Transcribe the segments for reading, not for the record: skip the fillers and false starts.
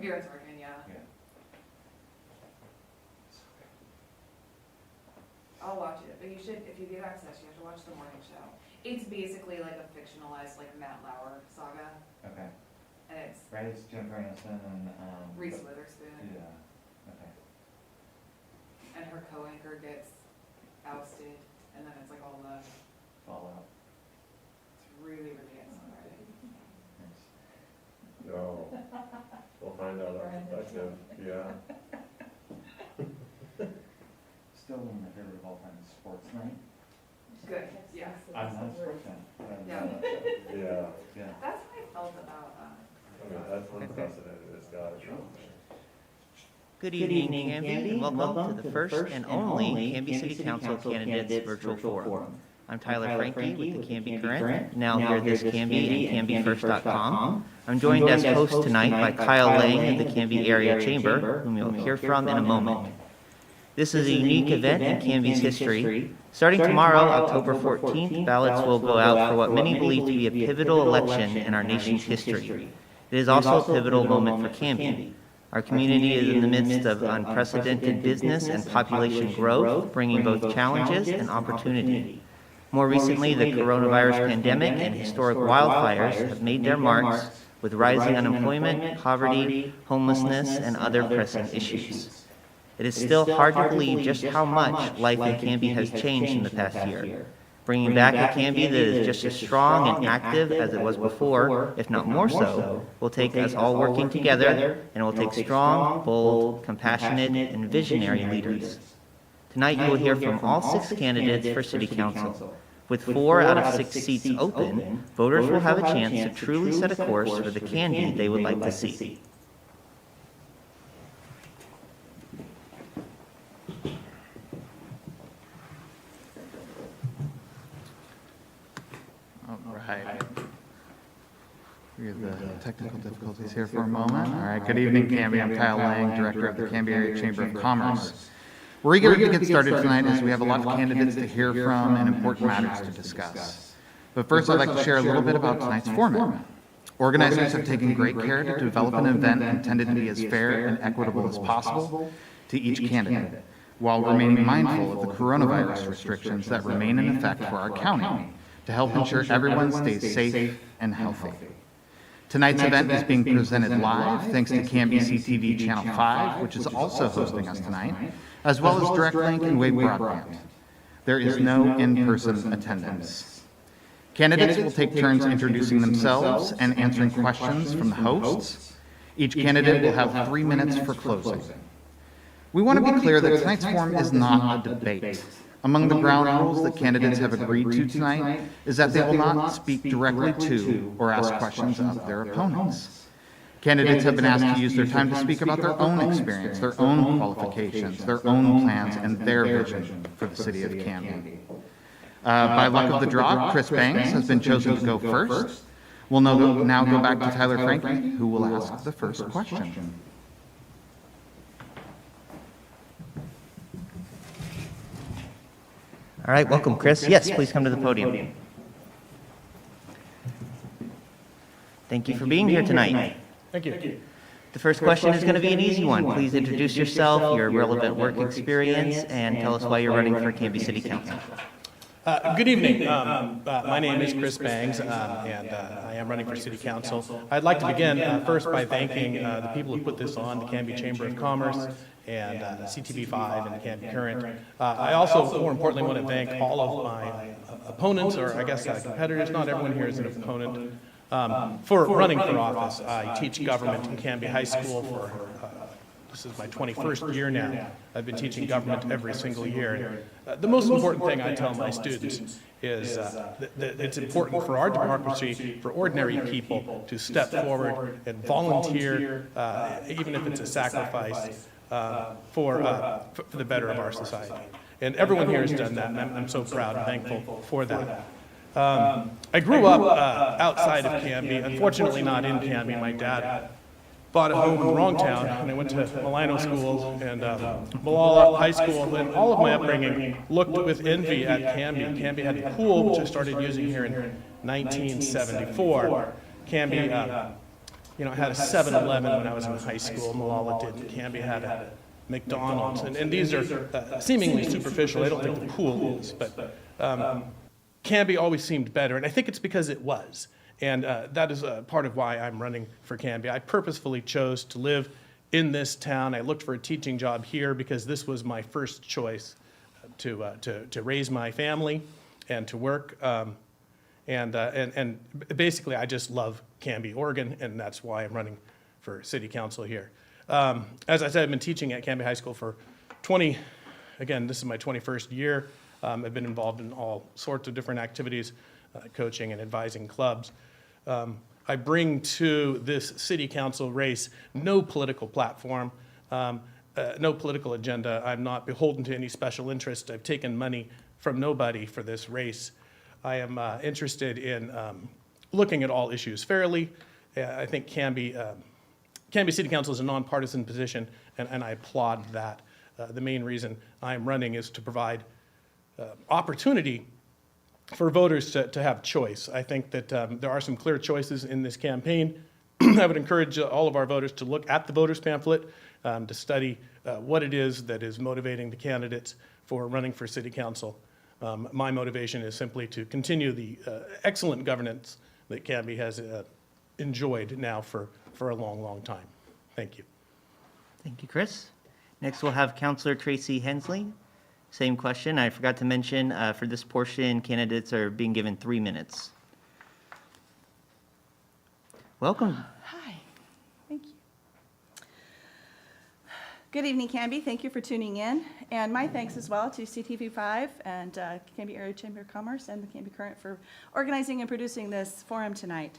Beer and Oregon, yeah. I'll watch it, but you should, if you get access, you have to watch the morning show. It's basically like a fictionalized, like, Matt Lauer saga. Okay. And it's Right, it's Jennifer Aniston and, Reese Witherspoon. Yeah, okay. And her co-anchor gets ousted, and then it's like all the, Fallout. it's really, really exciting. Nice. No. We'll find out after that, yeah. Still one of my favorite of all time is Sports Night. Good, yeah. I'm not a sports fan. but, Yeah. Yeah, Yeah. That's how I felt about, I mean, that's unprecedented, it's got to be. Good evening, Camby, and welcome to the first and only Canby City Council Candidates Virtual Forum. I'm Tyler Frankie with the Canby Current, now hear this Camby and CambyFirst.com. I'm joined as host tonight by Kyle Lang of the Canby Area Chamber, whom you'll hear from in a moment. This is a unique event in Canby's history. Starting tomorrow, October 14th, ballots will go out for what many believe to be a pivotal election in our nation's history. It is also a pivotal moment for Canby. Our community is in the midst of unprecedented business and population growth, bringing both challenges and opportunity. More recently, the coronavirus pandemic and historic wildfires have made their marks with rising unemployment, poverty, homelessness, and other pressing issues. It is still hard to believe just how much life in Canby has changed in the past year. Bringing back a Canby that is just as strong and active as it was before, if not more so, will take us all working together, and it will take strong, bold, compassionate, and visionary leaders. Tonight you will hear from all 6 candidates for City Council. With 4 out of 6 seats open, voters will have a chance to truly set a course for the Canby they would like to see. Right. We have the technical difficulties here for a moment. All right, good evening, Canby. I'm Kyle Lang, Director of the Canby Area Chamber of Commerce. We're eager to get started tonight as we have a lot of candidates to hear from and important matters to discuss. But first, I'd like to share a little bit about tonight's format. Organizers have taken great care to develop an event intended to be as fair and equitable as possible to each candidate, while remaining mindful of the coronavirus restrictions that remain in effect for our county, to help ensure everyone stays safe and healthy. Tonight's event is being presented live thanks to Canby CTV Channel 5, which is also hosting us tonight, as well as Direct Link and Wave Broadband. There is no in-person attendance. Candidates will take turns introducing themselves and answering questions from the hosts. Each candidate will have 3 minutes for closing. We want to be clear that tonight's forum is not a debate. Among the ground rules that candidates have agreed to tonight is that they will not speak directly to or ask questions of their opponents. Candidates have been asked to use their time to speak about their own experience, their own qualifications, their own plans, and their vision for the city of Canby. By luck of the draw, Chris Banks has been chosen to go first. We'll now go back to Tyler Frankie, who will ask the first question. All right, welcome, Chris. Yes, please come to the podium. Thank you for being here tonight. Thank you. The first question is going to be an easy one. Please introduce yourself, your relevant work experience, and tell us why you're running for Canby City Council. Good evening. My name is Chris Bangs, and I am running for City Council. I'd like to begin first by thanking the people who put this on, the Canby Chamber of Commerce and CTV5 and the Canby Current. I also, more importantly, want to thank all of my opponents, or I guess competitors. Not everyone here is an opponent. For running for office. I teach government in Canby High School for, this is my 21st year now. I've been teaching government every single year. The most important thing I tell my students is that it's important for our democracy, for ordinary people, to step forward and volunteer, even if it's a sacrifice, for the better of our society. And everyone here has done that, and I'm so proud and thankful for that. I grew up outside of Canby, unfortunately not in Canby. My dad bought a home in the wrong town, and I went to Milano schools and Malala High School, and all of my upbringing looked with envy at Canby. Canby had a pool, which I started using here in 1974. Canby, I had a 7-Eleven when I was in high school. Malala didn't. Canby had a McDonald's. And these are seemingly superficial. I don't think the pool is, but Canby always seemed better. And I think it's because it was. And that is part of why I'm running for Canby. I purposefully chose to live in this town. I looked for a teaching job here because this was my first choice to raise my family and to work. And basically, I just love Canby, Oregon, and that's why I'm running for city council here. As I said, I've been teaching at Canby High School for this is my 21st year. I've been involved in all sorts of different activities, coaching and advising clubs. I bring to this city council race no political platform, no political agenda. I'm not beholden to any special interest. I've taken money from nobody for this race. I am interested in looking at all issues fairly. I think Canby City Council is a nonpartisan position, and I applaud that. The main reason I'm running is to provide opportunity for voters to have choice. I think that there are some clear choices in this campaign. I would encourage all of our voters to look at the voters pamphlet, to study what it is that is motivating the candidates for running for city council. My motivation is simply to continue the excellent governance that Camby has enjoyed now for a long, long time. Thank you. Thank you, Chris. Next, we'll have Councillor Tracy Hensley. Same question. I forgot to mention, for this portion, candidates are being given 3 minutes. Welcome. Hi, thank you. Good evening, Canby. Thank you for tuning in. And my thanks as well to CTV5 and Canby Area Chamber of Commerce and the Canby Current for organizing and producing this forum tonight.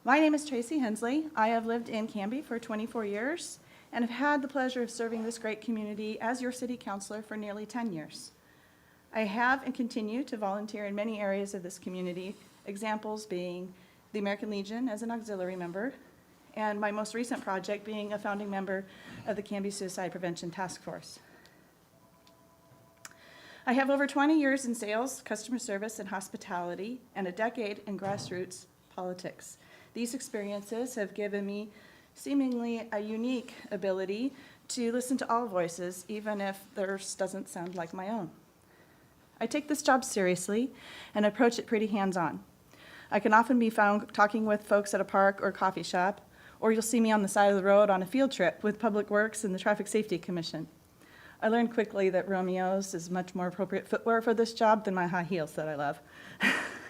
My name is Tracy Hensley. I have lived in Canby for 24 years and have had the pleasure of serving this great community as your city councilor for nearly 10 years. I have and continue to volunteer in many areas of this community, examples being the American Legion as an auxiliary member, and my most recent project being a founding member of the Canby Suicide Prevention Task Force. I have over 20 years in sales, customer service, and hospitality, and a decade in grassroots politics. These experiences have given me seemingly a unique ability to listen to all voices, even if theirs doesn't sound like my own. I take this job seriously and approach it pretty hands-on. I can often be found talking with folks at a park or coffee shop, or you'll see me on the side of the road on a field trip with Public Works and the Traffic Safety Commission. I learned quickly that Romeo's is much more appropriate footwear for this job than my high heels that I love.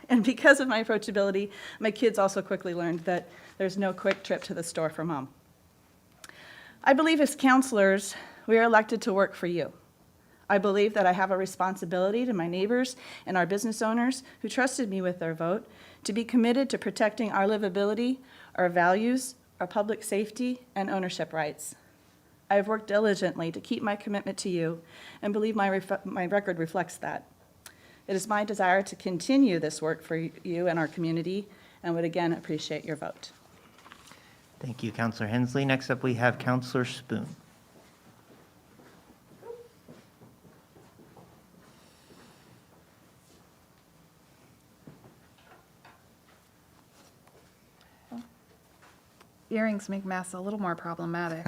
And because of my approachability, my kids also quickly learned that there's no quick trip to the store for mom. I believe as counselors, we are elected to work for you. I believe that I have a responsibility to my neighbors and our business owners who trusted me with their vote to be committed to protecting our livability, our values, our public safety, and ownership rights. I have worked diligently to keep my commitment to you and believe my record reflects that. It is my desire to continue this work for you and our community and would again appreciate your vote. Thank you, Councillor Hensley. Next up, we have Councillor Spoon. Earrings make math a little more problematic.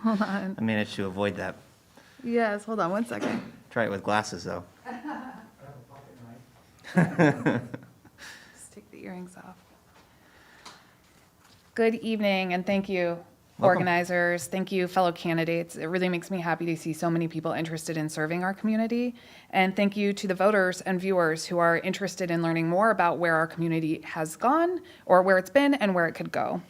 Hold on. I managed to avoid that. Yes, hold on 1 second. Try it with glasses, though. Just take the earrings off. Good evening, and thank you, organizers. Thank you, fellow candidates. It really makes me happy to see so many people interested in serving our community. And thank you to the voters and viewers who are interested in learning more about where our community has gone, or where it's been, and where it could go.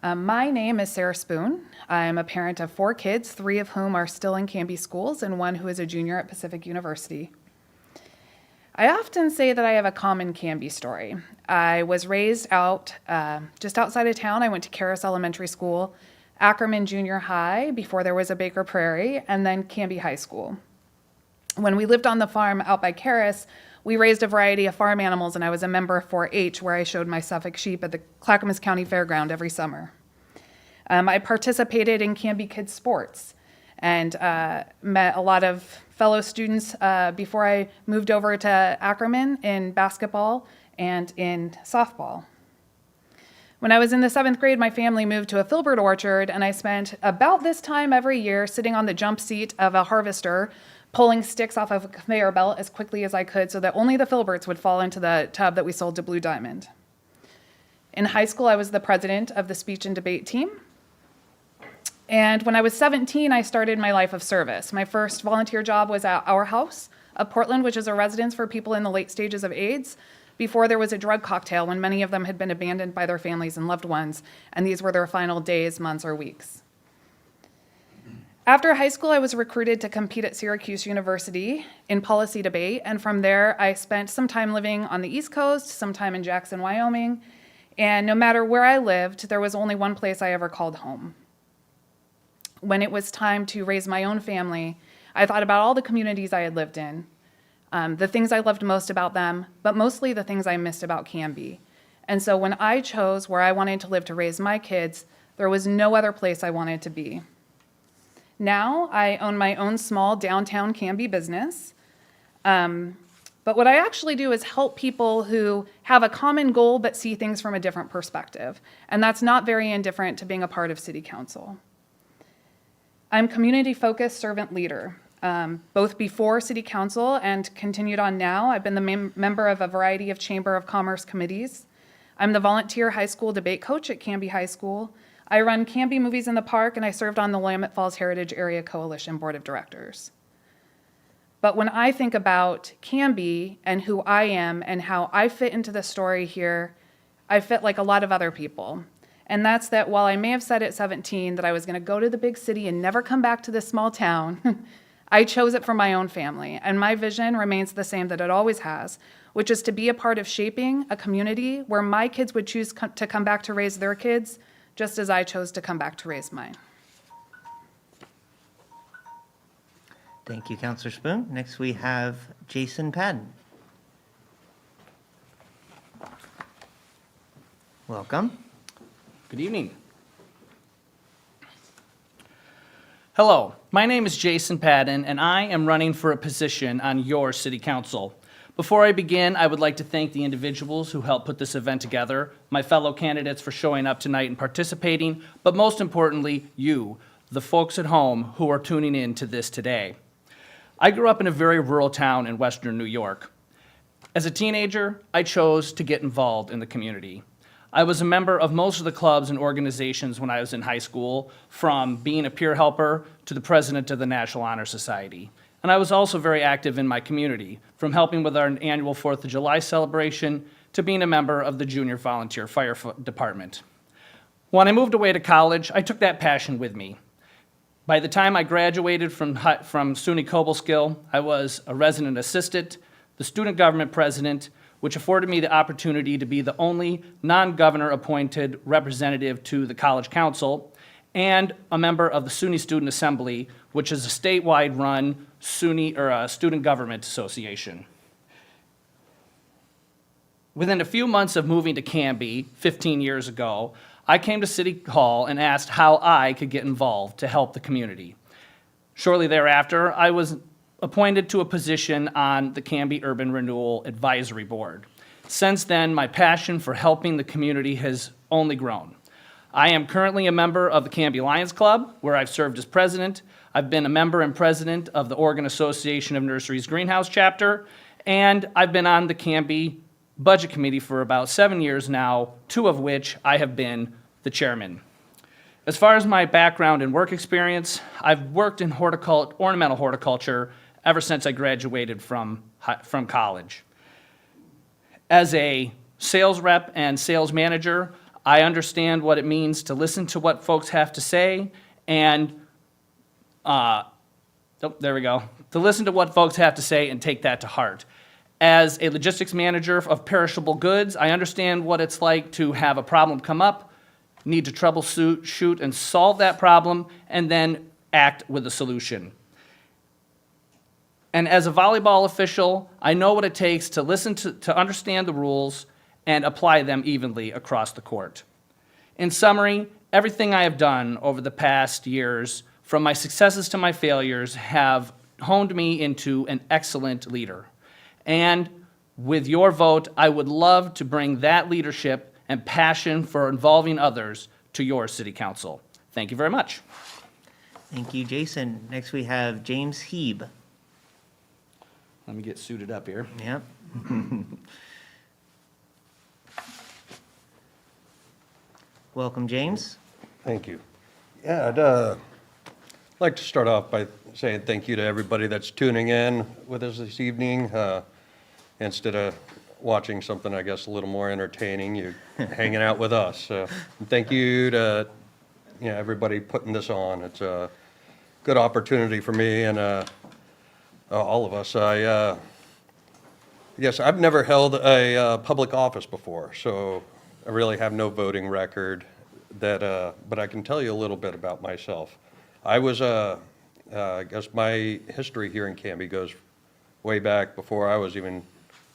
My name is Sarah Spoon. I'm a parent of 4 kids, 3 of whom are still in Canby schools and 1 who is a junior at Pacific University. I often say that I have a common Canby story. I was raised out just outside of town. I went to Karis Elementary School, Ackerman Junior High before there was a Baker Prairie, and then Canby High School. When we lived on the farm out by Karis, we raised a variety of farm animals, and I was a member of 4-H, where I showed my Suffolk sheep at the Clackamas County Fairground every summer. I participated in Canby Kids Sports and met a lot of fellow students before I moved over to Ackerman in basketball and in softball. When I was in the 7th grade, my family moved to a filbert orchard, and I spent about this time every year sitting on the jump seat of a harvester, pulling sticks off of a conveyor belt as quickly as I could so that only the filberts would fall into the tub that we sold to Blue Diamond. In high school, I was the president of the speech and debate team. And when I was 17, I started my life of service. My first volunteer job was at Our House of Portland, which is a residence for people in the late stages of AIDS, before there was a drug cocktail when many of them had been abandoned by their families and loved ones, and these were their final days, months, or weeks. After high school, I was recruited to compete at Syracuse University in policy debate, and from there, I spent some time living on the East Coast, some time in Jackson, Wyoming, and no matter where I lived, there was only one place I ever called home. When it was time to raise my own family, I thought about all the communities I had lived in, the things I loved most about them, but mostly the things I missed about Camby. And so when I chose where I wanted to live to raise my kids, there was no other place I wanted to be. Now I own my own small downtown Camby business, but what I actually do is help people who have a common goal but see things from a different perspective, and that's not very indifferent to being a part of City Council. I'm community-focused servant leader. Both before City Council and continued on now, I've been the member of a variety of Chamber of Commerce committees. I'm the volunteer high school debate coach at Canby High School. I run Camby Movies in the Park, and I served on the Willamette Falls Heritage Area Coalition Board of Directors. But when I think about Camby and who I am and how I fit into the story here, I fit like a lot of other people. And that's that while I may have said at 17 that I was gonna go to the big city and never come back to this small town, I chose it for my own family, and my vision remains the same that it always has, which is to be a part of shaping a community where my kids would choose to come back to raise their kids, just as I chose to come back to raise mine. Thank you, Councillor Spoon. Next, we have Jason Padden. Welcome. Good evening. Hello, my name is Jason Padden, and I am running for a position on your City Council. Before I begin, I would like to thank the individuals who helped put this event together, my fellow candidates for showing up tonight and participating, but most importantly, you, the folks at home who are tuning in to this today. I grew up in a very rural town in Western New York. As a teenager, I chose to get involved in the community. I was a member of most of the clubs and organizations when I was in high school, from being a peer helper to the president of the National Honor Society. And I was also very active in my community, from helping with our annual 4th of July celebration to being a member of the Junior Volunteer Fire Department. When I moved away to college, I took that passion with me. By the time I graduated from SUNY Cobleskill, I was a resident assistant, the student government president, which afforded me the opportunity to be the only non-governor appointed representative to the College Council, and a member of the SUNY Student Assembly, which is a statewide run student government association. Within a few months of moving to Camby 15 years ago, I came to City Hall and asked how I could get involved to help the community. Shortly thereafter, I was appointed to a position on the Camby Urban Renewal Advisory Board. Since then, my passion for helping the community has only grown. I am currently a member of the Canby Lions Club, where I've served as president. I've been a member and president of the Oregon Association of Nurseries Greenhouse Chapter, and I've been on the Camby Budget Committee for about 7 years now, 2 of which I have been the chairman. As far as my background and work experience, I've worked in ornamental horticulture ever since I graduated from college. As a sales rep and sales manager, I understand what it means to listen to what folks have to say and, to listen to what folks have to say and take that to heart. As a logistics manager of perishable goods, I understand what it's like to have a problem come up, need to troubleshoot and solve that problem, and then act with a solution. And as a volleyball official, I know what it takes to listen to understand the rules and apply them evenly across the court. In summary, everything I have done over the past years, from my successes to my failures, have honed me into an excellent leader. And with your vote, I would love to bring that leadership and passion for involving others to your city council. Thank you very much. Thank you, Jason. Next, we have James Heeb. Let me get suited up here. Yep. Welcome, James. Thank you. Yeah, I'd like to start off by saying thank you to everybody that's tuning in with us this evening. Instead of watching something, I guess, a little more entertaining, you're hanging out with us. And thank you to everybody putting this on. It's a good opportunity for me and all of us. Yes, I've never held a public office before, so I really have no voting record. But I can tell you a little bit about myself. I was, I guess my history here in Canby goes way back before I was even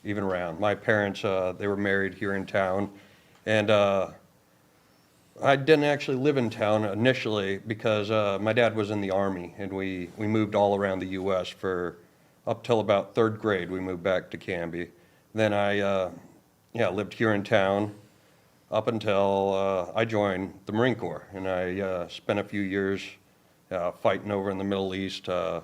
around. My parents, they were married here in town, and I didn't actually live in town initially because my dad was in the Army, and we moved all around the U.S. for up till about 3rd grade. We moved back to Canby. Then I lived here in town up until I joined the Marine Corps, and I spent a few years fighting over in the Middle East. I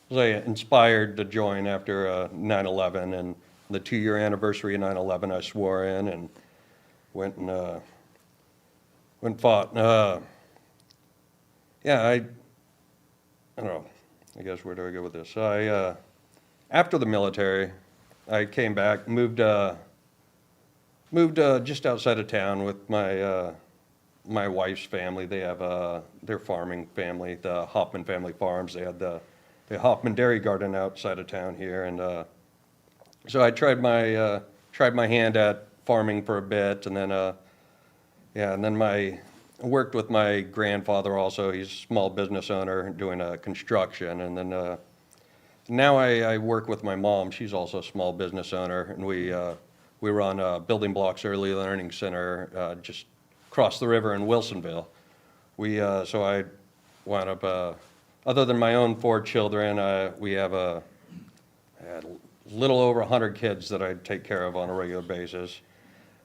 was inspired to join after 9/11, and the 2-year anniversary of 9/11, I swore in and went and fought. I don't know. I guess where do I go with this? After the military, I came back, moved just outside of town with my wife's family. They have their farming family, the Hoffman family farms. They had the Hoffman Dairy Garden outside of town here, and so I tried my hand at farming for a bit, and then I worked with my grandfather also. He's a small business owner doing construction, and then now I work with my mom. She's also a small business owner, and we run Building Blocks Early Learning Center just across the river in Wilsonville. So I wound up, other than my own 4 children, I had a little over 100 kids that I take care of on a regular basis.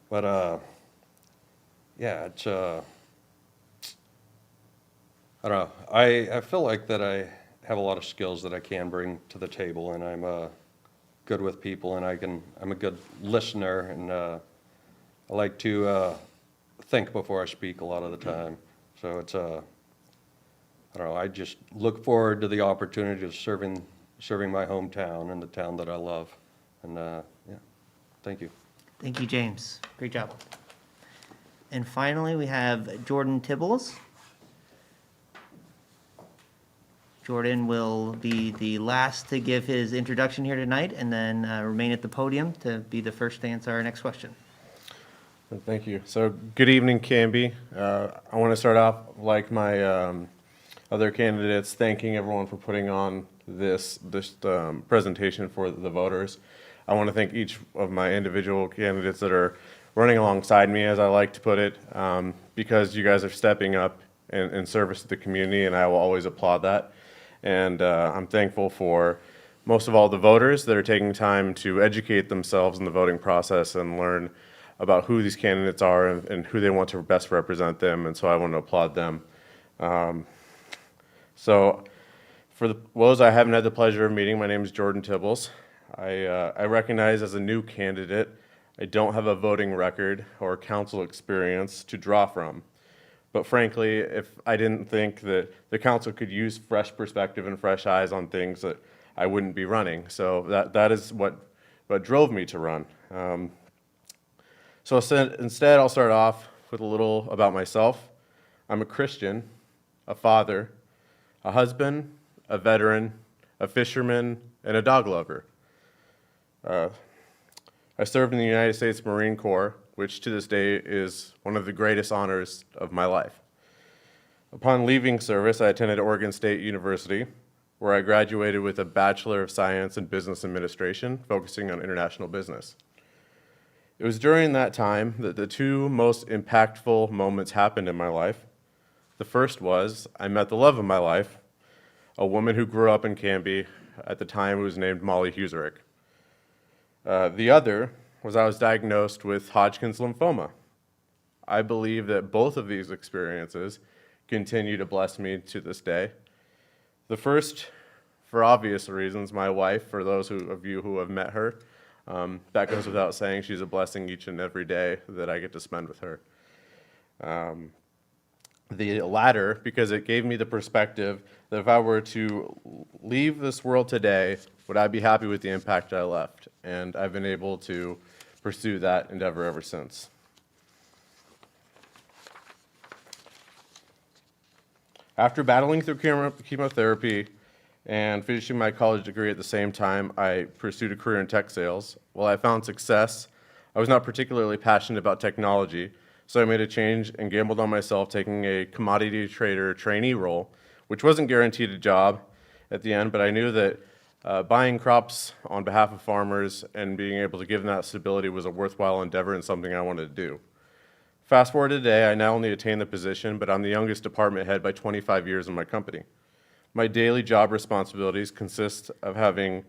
But it's I don't know. I feel like that I have a lot of skills that I can bring to the table, and I'm good with people, and I'm a good listener, and I like to think before I speak a lot of the time. So it's I don't know. I just look forward to the opportunity of serving my hometown and the town that I love, and thank you. Thank you, James. Great job. And finally, we have Jordan Tibbles. Jordan will be the last to give his introduction here tonight, and then remain at the podium to be the first to answer our next question. Thank you. So, good evening, Camby. I want to start off, like my other candidates, thanking everyone for putting on this presentation for the voters. I want to thank each of my individual candidates that are running alongside me, as I like to put it, because you guys are stepping up in service to the community, and I will always applaud that. And I'm thankful for, most of all, the voters that are taking time to educate themselves in the voting process and learn about who these candidates are and who they want to best represent them, and so I want to applaud them. So for those I haven't had the pleasure of meeting, my name is Jordan Tibbles. I recognize as a new candidate, I don't have a voting record or council experience to draw from. But frankly, if I didn't think that the council could use fresh perspective and fresh eyes on things, that I wouldn't be running. So that is what drove me to run. So instead, I'll start off with a little about myself. I'm a Christian, a father, a husband, a veteran, a fisherman, and a dog lover. I served in the United States Marine Corps, which to this day is one of the greatest honors of my life. Upon leaving service, I attended Oregon State University, where I graduated with a Bachelor of Science in Business Administration, focusing on international business. It was during that time that the 2 most impactful moments happened in my life. The first was I met the love of my life, a woman who grew up in Camby, at the time who was named Molly Huserick. The other was I was diagnosed with Hodgkin's lymphoma. I believe that both of these experiences continue to bless me to this day. The first, for obvious reasons, my wife, for those of you who have met her, that goes without saying, she's a blessing each and every day that I get to spend with her. The latter, because it gave me the perspective that if I were to leave this world today, would I be happy with the impact I left? And I've been able to pursue that endeavor ever since. After battling through chemotherapy and finishing my college degree at the same time, I pursued a career in tech sales. While I found success, I was not particularly passionate about technology, so I made a change and gambled on myself taking a commodity trader trainee role, which wasn't guaranteed a job at the end, but I knew that buying crops on behalf of farmers and being able to give them that stability was a worthwhile endeavor and something I wanted to do. Fast forward to today, I not only attained the position, but I'm the youngest department head by 25 years in my company. My daily job responsibilities consist of having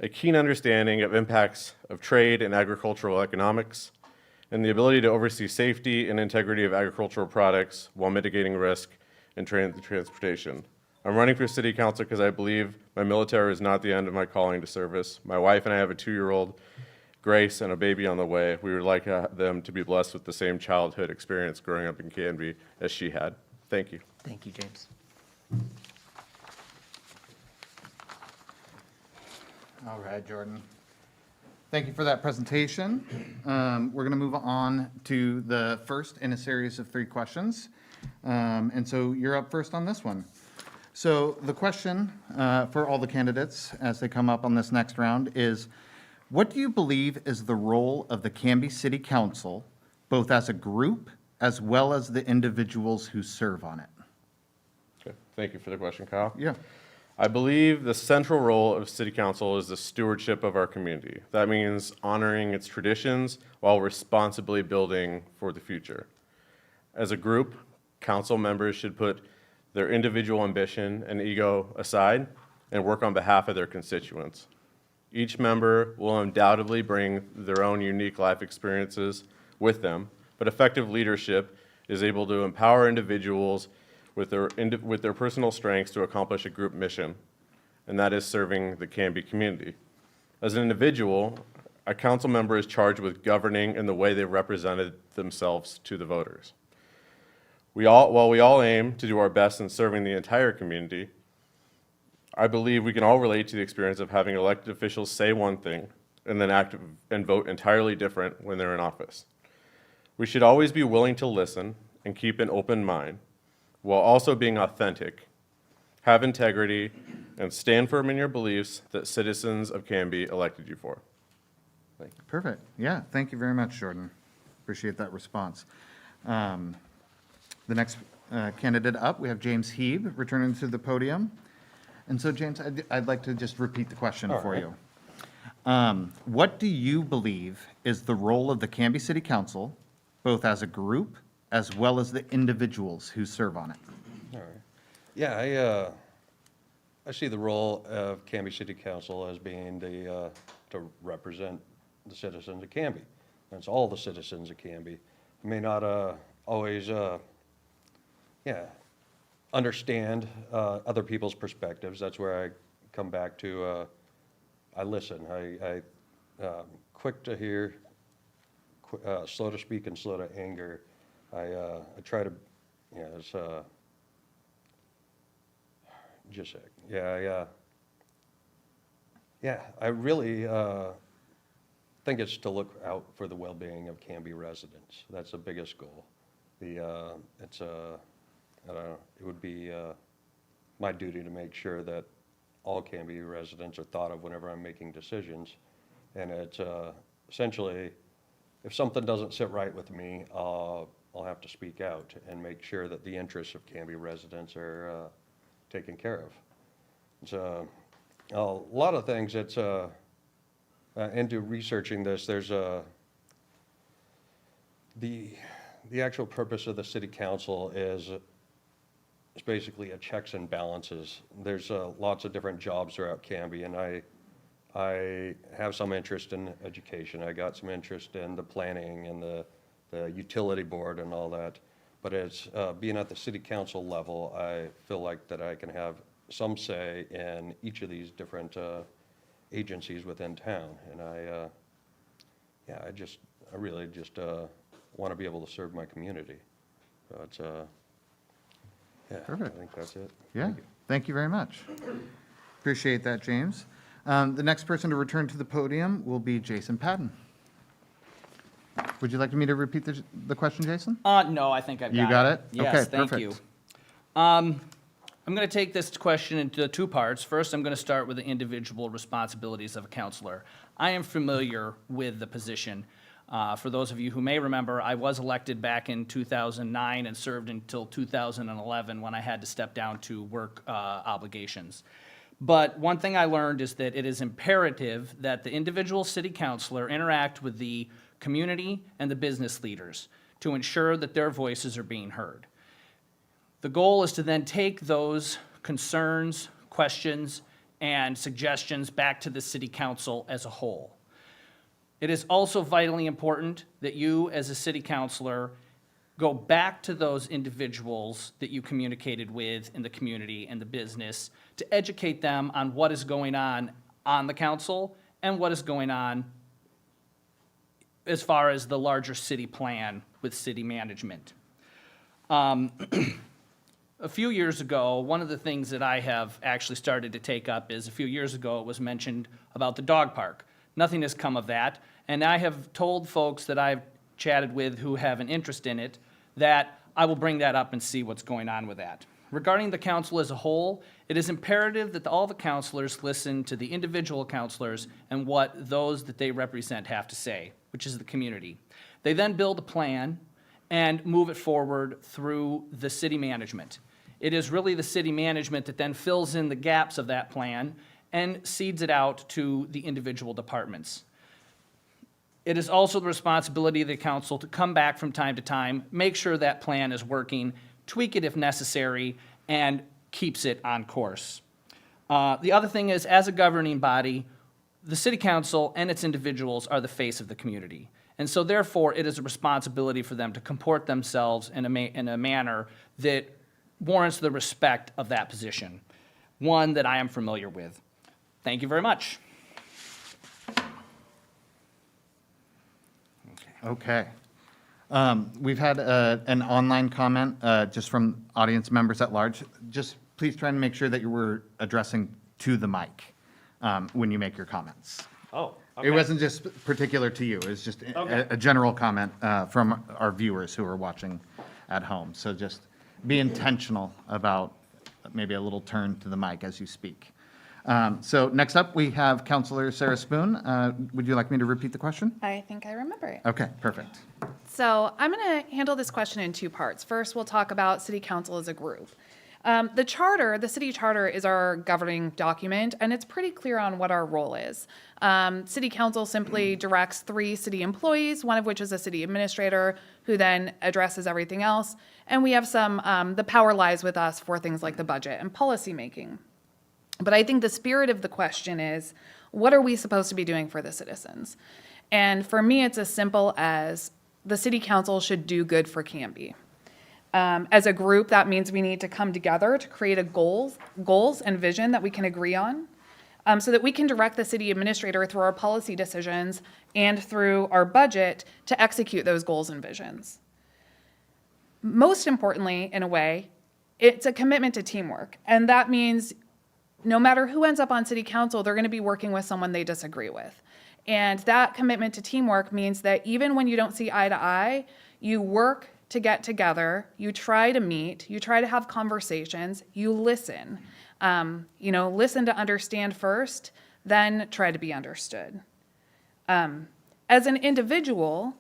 a keen understanding of impacts of trade and agricultural economics, and the ability to oversee safety and integrity of agricultural products while mitigating risk in transportation. I'm running for city council because I believe my military is not the end of my calling to service. My wife and I have a 2-year-old, Grace, and a baby on the way. We would like them to be blessed with the same childhood experience growing up in Canby as she had. Thank you. Thank you, James. All right, Jordan. Thank you for that presentation. We're going to move on to the first in a series of 3 questions. And so you're up first on this one. So the question for all the candidates as they come up on this next round is, what do you believe is the role of the Canby City Council, both as a group as well as the individuals who serve on it? Okay. Thank you for the question, Kyle. Yeah. I believe the central role of City Council is the stewardship of our community. That means honoring its traditions while responsibly building for the future. As a group, council members should put their individual ambition and ego aside and work on behalf of their constituents. Each member will undoubtedly bring their own unique life experiences with them, but effective leadership is able to empower individuals with their personal strengths to accomplish a group mission, and that is serving the Canby community. As an individual, a council member is charged with governing in the way they represented themselves to the voters. While we all aim to do our best in serving the entire community, I believe we can all relate to the experience of having elected officials say one thing and then act and vote entirely different when they're in office. We should always be willing to listen and keep an open mind, while also being authentic, have integrity, and stand firm in your beliefs that citizens of Canby elected you for. Thank you. Perfect. Yeah, thank you very much, Jordan. Appreciate that response. The next candidate up, we have James Heeb returning to the podium. And so, James, I'd like to just repeat the question for you. What do you believe is the role of the Canby City Council, both as a group as well as the individuals who serve on it? All right. Yeah, I see the role of Canby City Council as being to represent the citizens of Canby. That's all the citizens of Canby. I may not always, understand other people's perspectives. That's where I come back to, I listen. I quick to hear, slow to speak, and slow to anger. I try to, it's just a sec. I really think it's to look out for the well-being of Canby residents. That's the biggest goal. I don't know, it would be my duty to make sure that all Canby residents are thought of whenever I'm making decisions. And it's essentially, if something doesn't sit right with me, I'll have to speak out and make sure that the interests of Canby residents are taken care of. So a lot of things that's into researching this, there's the actual purpose of the city council is basically a checks and balances. There's lots of different jobs throughout Canby, and I have some interest in education. I got some interest in the planning and the the utility board and all that. But as being at the city council level, I feel like that I can have some say in each of these different agencies within town. And I really just want to be able to serve my community. So it's, yeah, Perfect. I think that's it. Yeah, Thank you. thank you very much. Appreciate that, James. The next person to return to the podium will be Jason Padden. Would you like me to repeat the question, Jason? No, I think I've got it. You got it? Yes, Okay, thank perfect. you. I'm going to take this question into two parts. First, I'm going to start with the individual responsibilities of a counselor. I am familiar with the position. For those of you who may remember, I was elected back in 2009 and served until 2011 when I had to step down to work obligations. But one thing I learned is that it is imperative that the individual city councilor interact with the community and the business leaders to ensure that their voices are being heard. The goal is to then take those concerns, questions, and suggestions back to the city council as a whole. It is also vitally important that you, as a city councilor, go back to those individuals that you communicated with in the community and the business to educate them on what is going on the council and what is going on as far as the larger city plan with city management. A few years ago, one of the things that I have actually started to take up is a few years ago it was mentioned about the dog park. Nothing has come of that, and I have told folks that I've chatted with who have an interest in it that I will bring that up and see what's going on with that. Regarding the council as a whole, it is imperative that all the councilors listen to the individual councilors and what those that they represent have to say, which is the community. They then build a plan and move it forward through the city management. It is really the city management that then fills in the gaps of that plan and seeds it out to the individual departments. It is also the responsibility of the council to come back from time to time, make sure that plan is working, tweak it if necessary, and keeps it on course. The other thing is, as a governing body, the city council and its individuals are the face of the community. And so therefore, it is a responsibility for them to comport themselves in a manner that warrants the respect of that position, one that I am familiar with. Thank you very much. Okay. We've had an online comment just from audience members at large. Just please try and make sure that you were addressing to the mic when you make your comments. Oh, It wasn't just particular to you, it was just a general comment from our viewers who are watching at home. So just be intentional about maybe a little turn to the mic as you speak. So next up, we have Councillor Sarah Spoon. Would you like me to repeat the question? I think I remember it. Okay, perfect. So I'm going to handle this question in two parts. First, we'll talk about city council as a group. The city charter is our governing document, and it's pretty clear on what our role is. City council simply directs 3 city employees, one of which is a city administrator, who then addresses everything else. And we have the power lies with us for things like the budget and policy making. But I think the spirit of the question is, what are we supposed to be doing for the citizens? And for me, it's as simple as the city council should do good for Camby. As a group, that means we need to come together to create goals and vision that we can agree on, so that we can direct the city administrator through our policy decisions and through our budget to execute those goals and visions. Most importantly, in a way, it's a commitment to teamwork. And that means no matter who ends up on city council, they're going to be working with someone they disagree with. And that commitment to teamwork means that even when you don't see eye to eye, you work to get together, you try to meet, you try to have conversations, you listen. Listen to understand first, then try to be understood. As an individual,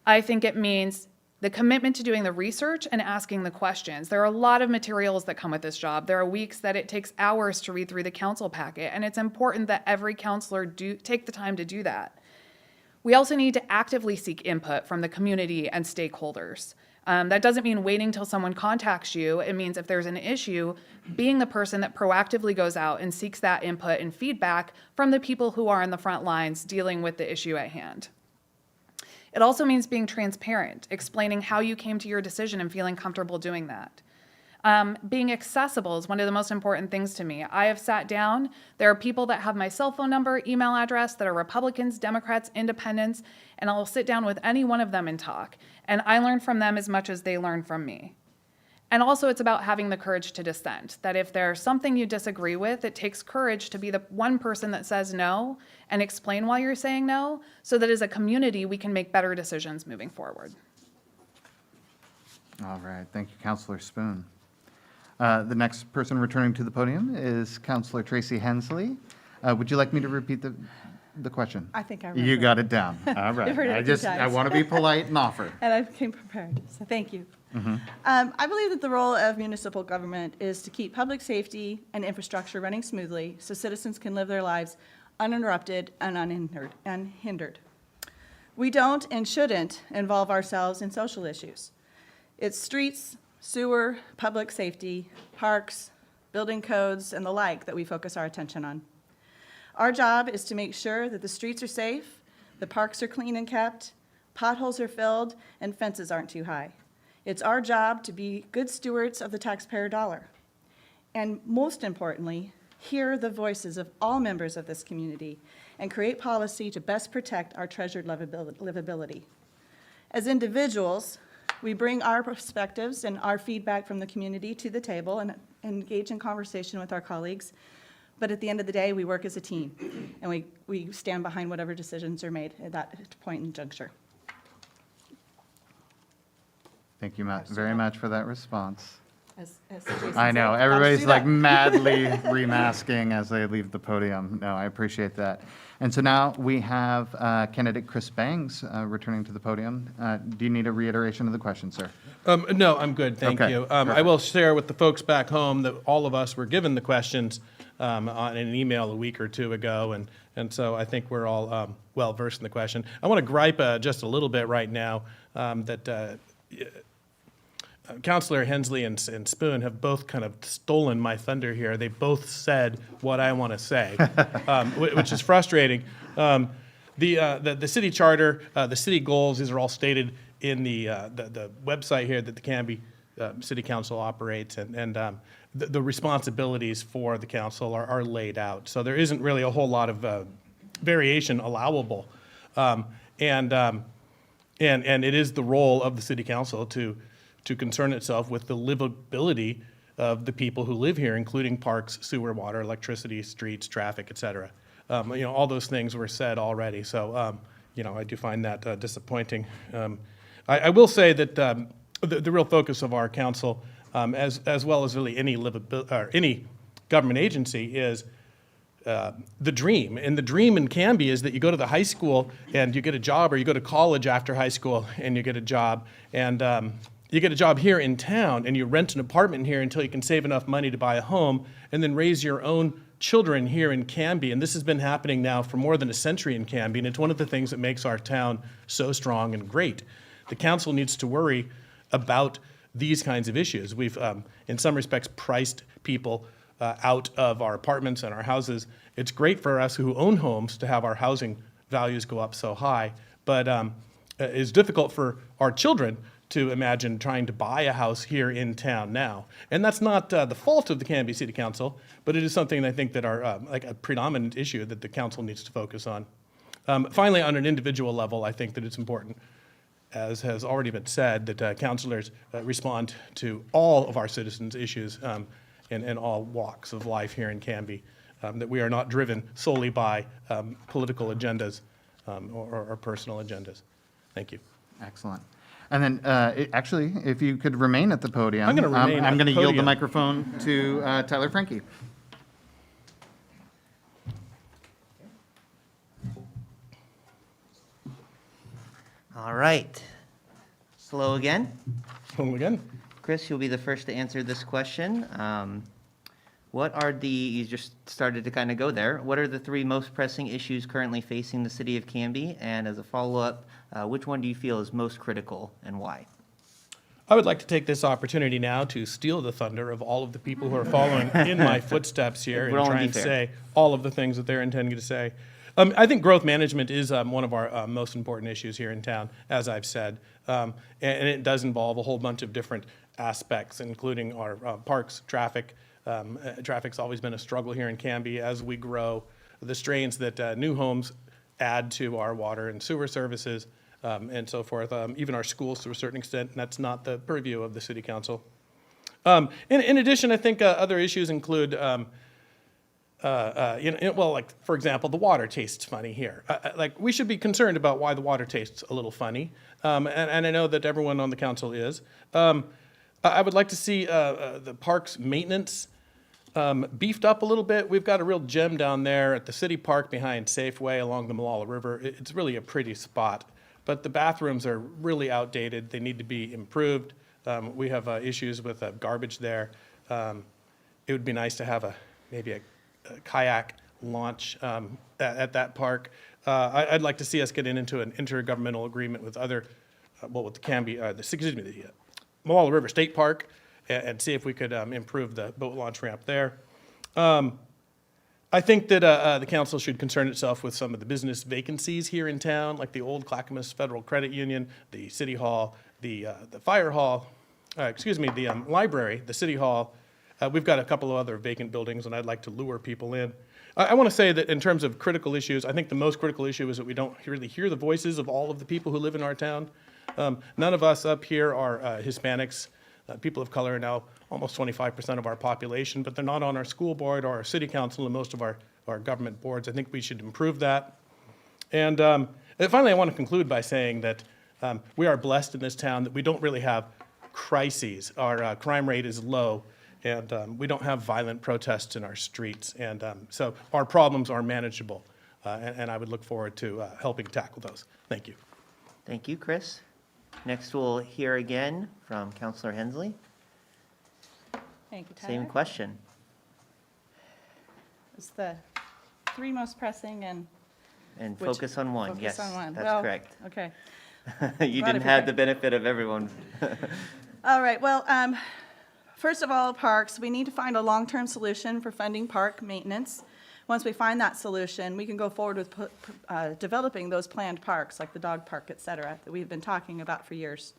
I think it means the commitment to doing the research and asking the questions. There are a lot of materials that come with this job. There are weeks that it takes hours to read through the council packet, and it's important that every councilor take the time to do that. We also need to actively seek input from the community and stakeholders. That doesn't mean waiting till someone contacts you. It means if there's an issue, being the person that proactively goes out and seeks that input and feedback from the people who are in the front lines dealing with the issue at hand. It also means being transparent, explaining how you came to your decision and feeling comfortable doing that. Being accessible is one of the most important things to me. I have sat down. There are people that have my cell phone number, email address, that are Republicans, Democrats, Independents, and I'll sit down with any one of them and talk. And I learn from them as much as they learn from me. And also it's about having the courage to dissent, that if there's something you disagree with, it takes courage to be the one person that says no and explain why you're saying no, so that as a community, we can make better decisions moving forward. All right, thank you, Councillor Spoon. The next person returning to the podium is Councillor Tracy Hensley. Would you like me to repeat the question? I think I remember. You got it down. All right. You've heard it a few I times. want to be polite and offer. And I came prepared, so thank you. I believe that the role of municipal government is to keep public safety and infrastructure running smoothly so citizens can live their lives uninterrupted and unhindered. We don't and shouldn't involve ourselves in social issues. It's streets, sewer, public safety, parks, building codes, and the like that we focus our attention on. Our job is to make sure that the streets are safe, the parks are clean and kept, potholes are filled, and fences aren't too high. It's our job to be good stewards of the taxpayer dollar. And most importantly, hear the voices of all members of this community and create policy to best protect our treasured livability. As individuals, we bring our perspectives and our feedback from the community to the table and engage in conversation with our colleagues. But at the end of the day, we work as a team, and we stand behind whatever decisions are made at that point in juncture. Thank you very much for that response. As Jason I know, said, everybody's gotta like do that. madly remasking as they leave the podium. No, I appreciate that. And so now we have candidate Chris Bangs returning to the podium. Do you need a reiteration of the question, sir? No, I'm good, thank Okay, you. I will share with the folks back home that all of us were given the questions on an email a week or two ago, and so I think we're all well versed in the question. I want to gripe just a little bit right now that Councillor Hensley and Spoon have both kind of stolen my thunder here. They both said what I want to say, which is frustrating. The city charter, the city goals, these are all stated in the website here that the Canby City Council operates, and the responsibilities for the council are laid out. So there isn't really a whole lot of variation allowable, and it is the role of the city council to concern itself with the livability of the people who live here, including parks, sewer, water, electricity, streets, traffic, et cetera. All those things were said already, so I do find that disappointing. I will say that the real focus of our council, as well as really any government agency, is the dream. And the dream in Camby is that you go to the high school and you get a job, or you go to college after high school and you get a job, and you get a job here in town and you rent an apartment here until you can save enough money to buy a home and then raise your own children here in Camby. And this has been happening now for more than a century in Camby, and it's one of the things that makes our town so strong and great. The council needs to worry about these kinds of issues. We've, in some respects, priced people out of our apartments and our houses. It's great for us who own homes to have our housing values go up so high, but it's difficult for our children to imagine trying to buy a house here in town now. And that's not the fault of the Canby City Council, but it is something I think that are like a predominant issue that the council needs to focus on. Finally, on an individual level, I think that it's important, as has already been said, that councilors respond to all of our citizens' issues in all walks of life here in Canby, that we are not driven solely by political agendas or personal agendas. Thank you. Excellent. And then, actually, if you could remain at the podium. I'm gonna remain I'm at going to the yield the podium. microphone to Tyler Frankie. All right. Slow again. Home again. Chris, you'll be the first to answer this question. You just started to kind of go there. What are the three most pressing issues currently facing the city of Canby? And as a follow-up, which one do you feel is most critical and why? I would like to take this opportunity now to steal the thunder of all of the people who are following in my footsteps here We'll and only try be and fair. say all of the things that they're intending to say. I think growth management is one of our most important issues here in town, as I've said. And it does involve a whole bunch of different aspects, including our parks, traffic. Traffic's always been a struggle here in Canby as we grow. The strains that new homes add to our water and sewer services and so forth, even our schools to a certain extent, and that's not the purview of the city council. In addition, I think other issues include, like, for example, the water tastes funny here. Like, we should be concerned about why the water tastes a little funny, and I know that everyone on the council is. I would like to see the parks maintenance beefed up a little bit. We've got a real gem down there at the city park behind Safeway along the Malala River. It's really a pretty spot, but the bathrooms are really outdated. They need to be improved. We have issues with garbage there. It would be nice to have maybe a kayak launch at that park. I'd like to see us getting into an intergovernmental agreement with other, with the Canby, the Malala River State Park, and see if we could improve the boat launch ramp there. I think that the council should concern itself with some of the business vacancies here in town, like the old Clackamas Federal Credit Union, the City Hall, the Fire Hall, the library, the City Hall. We've got a couple of other vacant buildings, and I'd like to lure people in. I want to say that in terms of critical issues, I think the most critical issue is that we don't really hear the voices of all of the people who live in our town. None of us up here are Hispanics. People of color are now almost 25% of our population, but they're not on our school board or our city council and most of our government boards. I think we should improve that. And finally, I want to conclude by saying that we are blessed in this town that we don't really have crises. Our crime rate is low, and we don't have violent protests in our streets. And so our problems are manageable, and I would look forward to helping tackle those. Thank you. Thank you, Chris. Next, we'll hear again from Councillor Hensley. Thank you, Tyler. Same question. It's the three most pressing and And Which- focus on one, focus yes, on one. that's Well, correct. Okay. You glad didn't I have forgot. the benefit of everyone. All right, well, first of all, parks, we need to find a long-term solution for funding park maintenance. Once we find that solution, we can go forward with developing those planned parks, like the dog park, et cetera, that we've been talking about for years.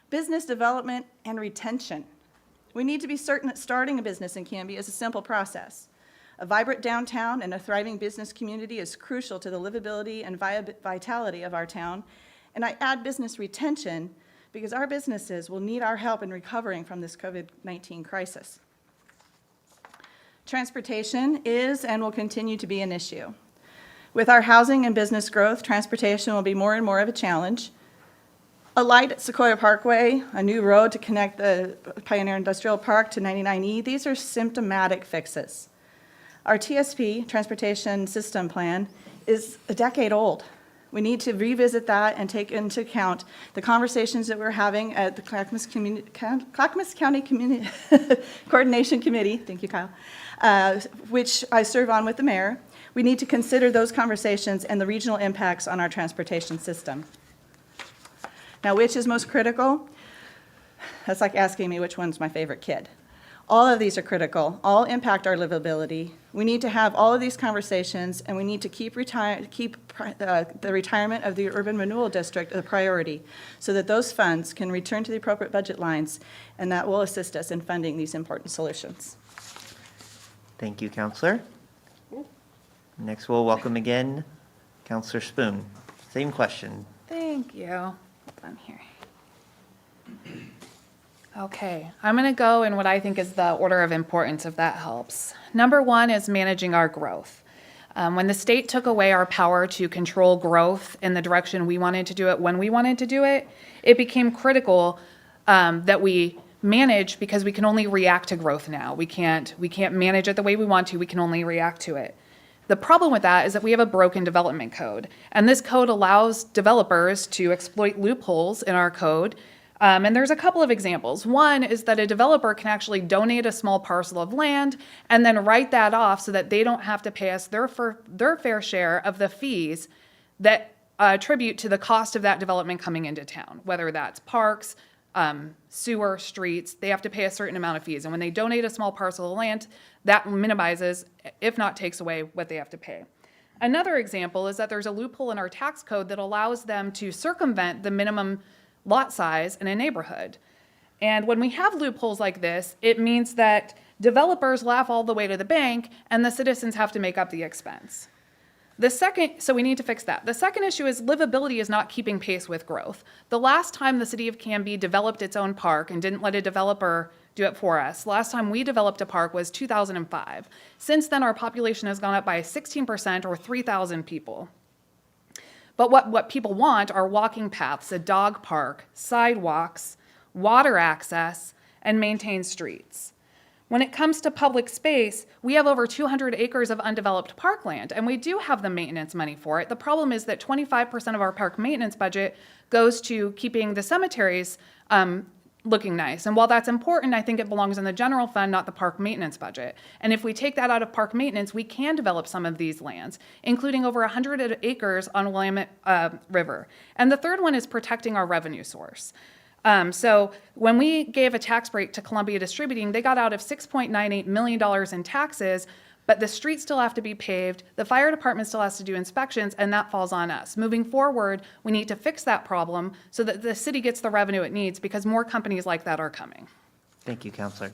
Business development and retention. We need to be certain that starting a business in Canby is a simple process. A vibrant downtown and a thriving business community is crucial to the livability and vitality of our town. And I add business retention because our businesses will need our help in recovering from this COVID-19 crisis. Transportation is and will continue to be an issue. With our housing and business growth, transportation will be more and more of a challenge. A light at Sequoia Parkway, a new road to connect the Pioneer Industrial Park to 99E, these are symptomatic fixes. Our TSP, Transportation System Plan, is a decade old. We need to revisit that and take into account the conversations that we're having at the Clackamas County Community Coordination Committee, thank you, Kyle, which I serve on with the mayor. We need to consider those conversations and the regional impacts on our transportation system. Now, which is most critical? That's like asking me which one's my favorite kid. All of these are critical, all impact our livability. We need to have all of these conversations, and we need to keep the retirement of the urban renewal district a priority so that those funds can return to the appropriate budget lines, and that will assist us in funding these important solutions. Thank you, Councillor. Next, we'll welcome again Councillor Spoon. Same question. Thank you. Hold on here. Okay, I'm going to go in what I think is the order of importance, if that helps. Number one is managing our growth. When the state took away our power to control growth in the direction we wanted to do it, when we wanted to do it, it became critical that we manage because we can only react to growth now. We can't manage it the way we want to. We can only react to it. The problem with that is that we have a broken development code, and this code allows developers to exploit loopholes in our code. And there's a couple of examples. One is that a developer can actually donate a small parcel of land and then write that off so that they don't have to pay us their fair share of the fees that attribute to the cost of that development coming into town, whether that's parks, sewer, streets. They have to pay a certain amount of fees. And when they donate a small parcel of land, that minimizes, if not takes away, what they have to pay. Another example is that there's a loophole in our tax code that allows them to circumvent the minimum lot size in a neighborhood. And when we have loopholes like this, it means that developers laugh all the way to the bank and the citizens have to make up the expense. So we need to fix that. The second issue is livability is not keeping pace with growth. The last time the city of Canby developed its own park and didn't let a developer do it for us, last time we developed a park was 2005. Since then, our population has gone up by 16% or 3,000 people. But what people want are walking paths, a dog park, sidewalks, water access, and maintained streets. When it comes to public space, we have over 200 acres of undeveloped parkland, and we do have the maintenance money for it. The problem is that 25% of our park maintenance budget goes to keeping the cemeteries looking nice. And while that's important, I think it belongs in the general fund, not the park maintenance budget. And if we take that out of park maintenance, we can develop some of these lands, including over 100 acres on Willamette River. And the third one is protecting our revenue source. So when we gave a tax break to Columbia Distributing, they got out of $6.98 million in taxes, but the streets still have to be paved, the fire department still has to do inspections, and that falls on us. Moving forward, we need to fix that problem so that the city gets the revenue it needs, because more companies like that are coming. Thank you, Councillor.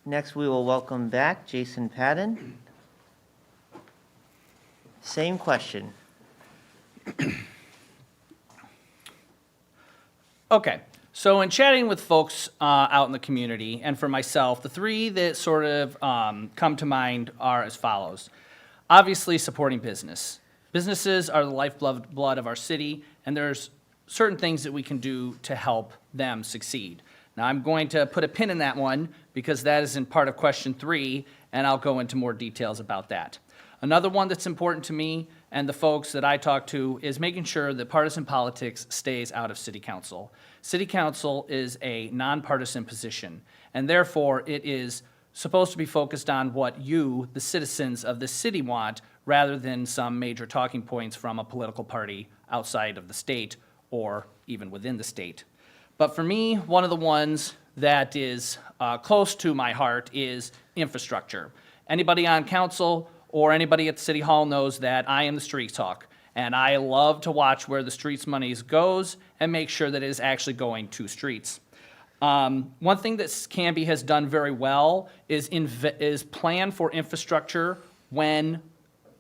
Next, we will welcome back Jason Padden. Same question. Okay, so in chatting with folks out in the community, and for myself, the three that sort of come to mind are as follows. Obviously, supporting business. Businesses are the lifeblood of our city, and there's certain things that we can do to help them succeed. Now, I'm going to put a pin in that one because that is in part of question 3, and I'll go into more details about that. Another one that's important to me and the folks that I talk to is making sure that partisan politics stays out of City Council. City Council is a nonpartisan position, and therefore it is supposed to be focused on what you, the citizens of the city, want, rather than some major talking points from a political party outside of the state or even within the state. But for me, one of the ones that is close to my heart is infrastructure. Anybody on council or anybody at City Hall knows that I am the streets hawk, and I love to watch where the streets money goes and make sure that it is actually going to streets. One thing that Camby has done very well is plan for infrastructure when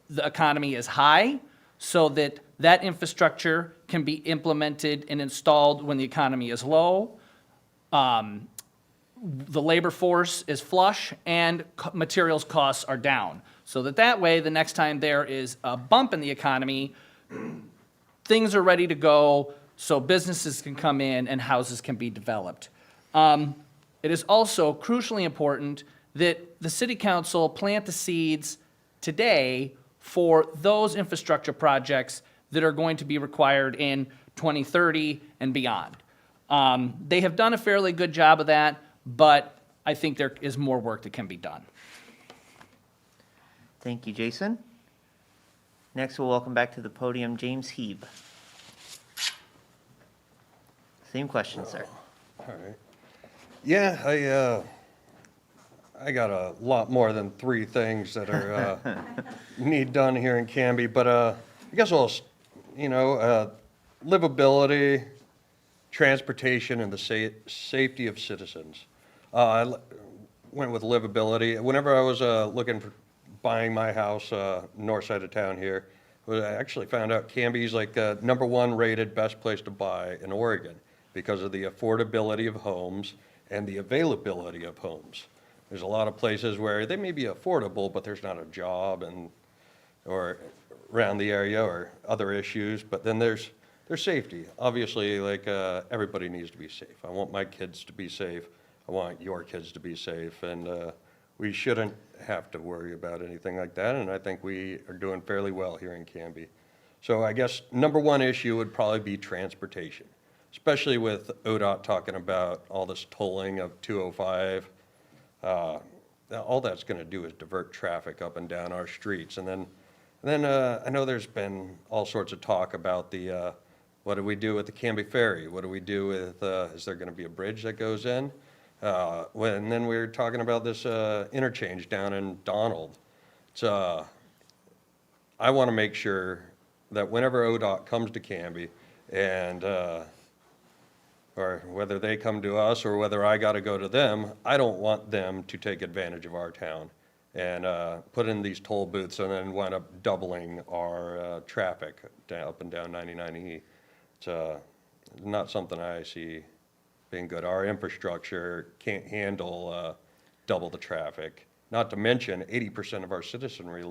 the economy is high, so that that infrastructure can be implemented and installed when the economy is low. The labor force is flush and materials costs are down. So that way, the next time there is a bump in the economy, things are ready to go so businesses can come in and houses can be developed. It is also crucially important that the City Council plant the seeds today for those infrastructure projects that are going to be required in 2030 and beyond. They have done a fairly good job of that, but I think there is more work that can be done. Thank you, Jason. Next, we'll welcome back to the podium James Heeb. Same question, sir. All right. Yeah, I got a lot more than 3 things that are need done here in Camby, but I guess I'll, livability, transportation, and the safety of citizens. I went with livability. Whenever I was looking for buying my house north side of town here, I actually found out Camby's like #1 rated best place to buy in Oregon because of the affordability of homes and the availability of homes. There's a lot of places where they may be affordable, but there's not a job or around the area or other issues. But then there's safety. Obviously, like everybody needs to be safe. I want my kids to be safe. I want your kids to be safe, and we shouldn't have to worry about anything like that, and I think we are doing fairly well here in Camby. So I guess #1 issue would probably be transportation, especially with ODOT talking about all this tolling of 205. All that's going to do is divert traffic up and down our streets. And then I know there's been all sorts of talk about the what do we do with the Canby Ferry? What do we do with, is there going to be a bridge that goes in? And then we were talking about this interchange down in Donald. It's I want to make sure that whenever ODOT comes to Canby and, or whether they come to us or whether I got to go to them, I don't want them to take advantage of our town and put in these toll booths and then wind up doubling our traffic up and down 99E. It's not something I see being good. Our infrastructure can't handle double the traffic. Not to mention 80% of our citizenry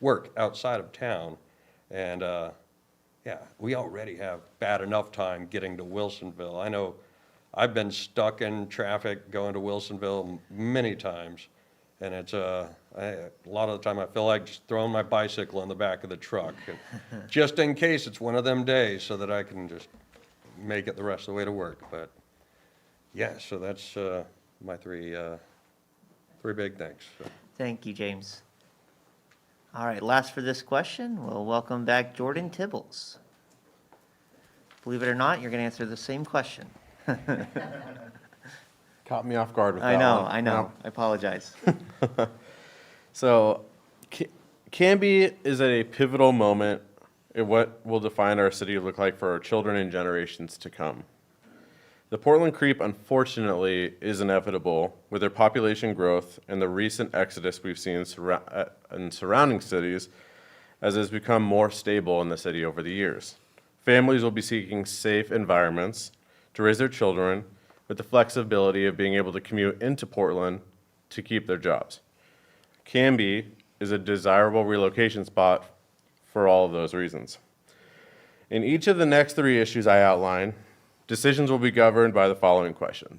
work outside of town. And yeah, we already have bad enough time getting to Wilsonville. I know I've been stuck in traffic going to Wilsonville many times. And it's a lot of the time I feel like just throwing my bicycle in the back of the truck, and just in case it's one of them days, so that I can just make it the rest of the way to work. But yeah, so that's my three big things. So. Thank you, James. All right, last for this question, we'll welcome back Jordan Tibbles. Believe it or not, you're going to answer the same question. Caught me off guard with that I know, one. I know. I apologize. So, Canby is at a pivotal moment in what will define our city to look like for our children and generations to come. The Portland creep, unfortunately, is inevitable with their population growth and the recent exodus we've seen in surrounding cities as it has become more stable in the city over the years. Families will be seeking safe environments to raise their children with the flexibility of being able to commute into Portland to keep their jobs. Camby is a desirable relocation spot for all of those reasons. In each of the next three issues I outline, decisions will be governed by the following question.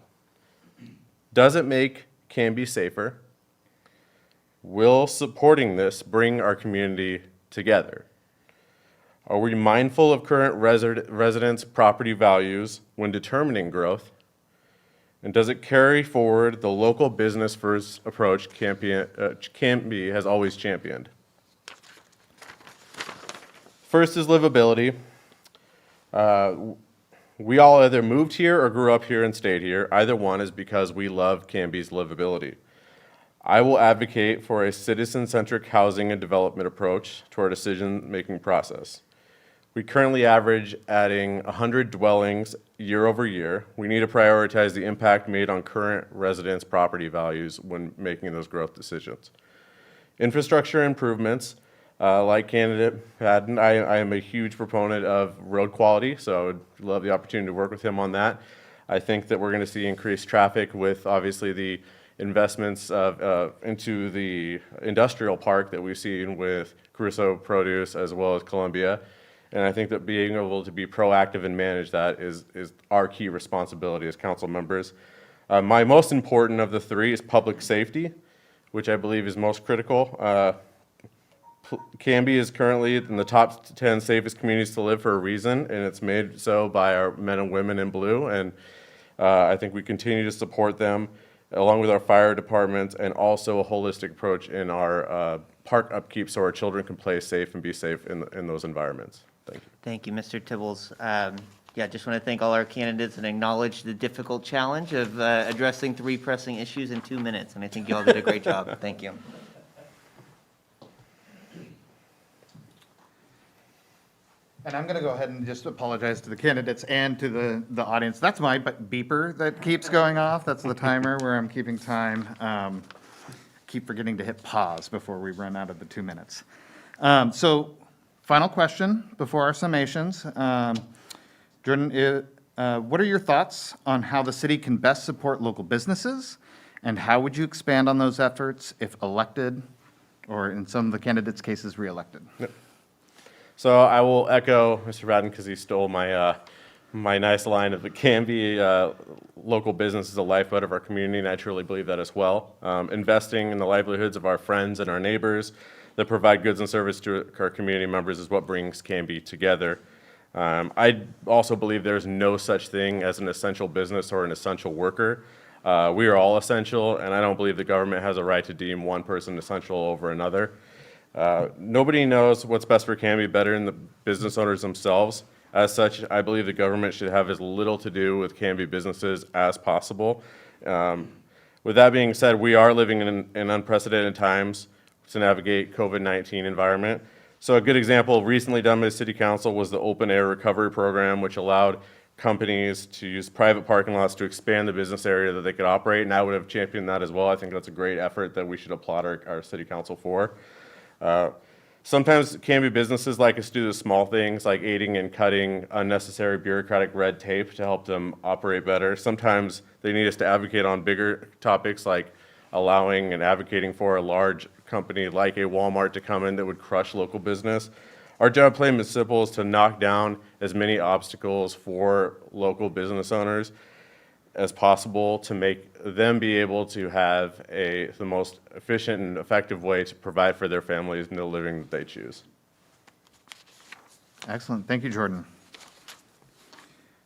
Does it make Camby safer? Will supporting this bring our community together? Are we mindful of current residents' property values when determining growth? And does it carry forward the local business first approach Camby has always championed? First is livability. We all either moved here or grew up here and stayed here. Either one is because we love Camby's livability. I will advocate for a citizen-centric housing and development approach to our decision-making process. We currently average adding 100 dwellings year over year. We need to prioritize the impact made on current residents' property values when making those growth decisions. Infrastructure improvements, like candidate Padden, I am a huge proponent of road quality, so I would love the opportunity to work with him on that. I think that we're going to see increased traffic with obviously the investments into the industrial park that we've seen with Crusoe Produce as well as Columbia. And I think that being able to be proactive and manage that is our key responsibility as council members. My most important of the three is public safety, which I believe is most critical. Camby is currently in the top 10 safest communities to live for a reason, and it's made so by our men and women in blue. And I think we continue to support them along with our fire departments and also a holistic approach in our park upkeep so our children can play safe and be safe in those environments. Thank you. Thank you, Mr. Tibbles. Yeah, just want to thank all our candidates and acknowledge the difficult challenge of addressing three pressing issues in 2 minutes, and I think you all did a great job. Thank you. And I'm going to go ahead and just apologize to the candidates and to the audience. That's my beeper that keeps going off. That's the timer where I'm keeping time. Keep forgetting to hit pause before we run out of the 2 minutes. So final question before our summations. Jordan, what are your thoughts on how the city can best support local businesses? And how would you expand on those efforts if elected, or in some of the candidates' cases, reelected? Yep. So I will echo Mr. Padden because he stole my my nice line of the Canby local business is the lifeblood of our community, and I truly believe that as well. Investing in the livelihoods of our friends and our neighbors that provide goods and service to our community members is what brings Canby together. I also believe there's no such thing as an essential business or an essential worker. We are all essential, and I don't believe the government has a right to deem one person essential over another. Nobody knows what's best for Canby better than the business owners themselves. As such, I believe the government should have as little to do with Canby businesses as possible. With that being said, we are living in unprecedented times to navigate COVID-19 environment. So a good example recently done by the City Council was the open air recovery program, which allowed companies to use private parking lots to expand the business area that they could operate, and I would have championed that as well. I think that's a great effort that we should applaud our City Council for. Sometimes Canby businesses like us to do the small things like aiding and cutting unnecessary bureaucratic red tape to help them operate better. Sometimes they need us to advocate on bigger topics like allowing and advocating for a large company like a Walmart to come in that would crush local business. Our job playing Municipal is to knock down as many obstacles for local business owners as possible to make them be able to have the most efficient and effective way to provide for their families and the living that they choose. Excellent. Thank you, Jordan.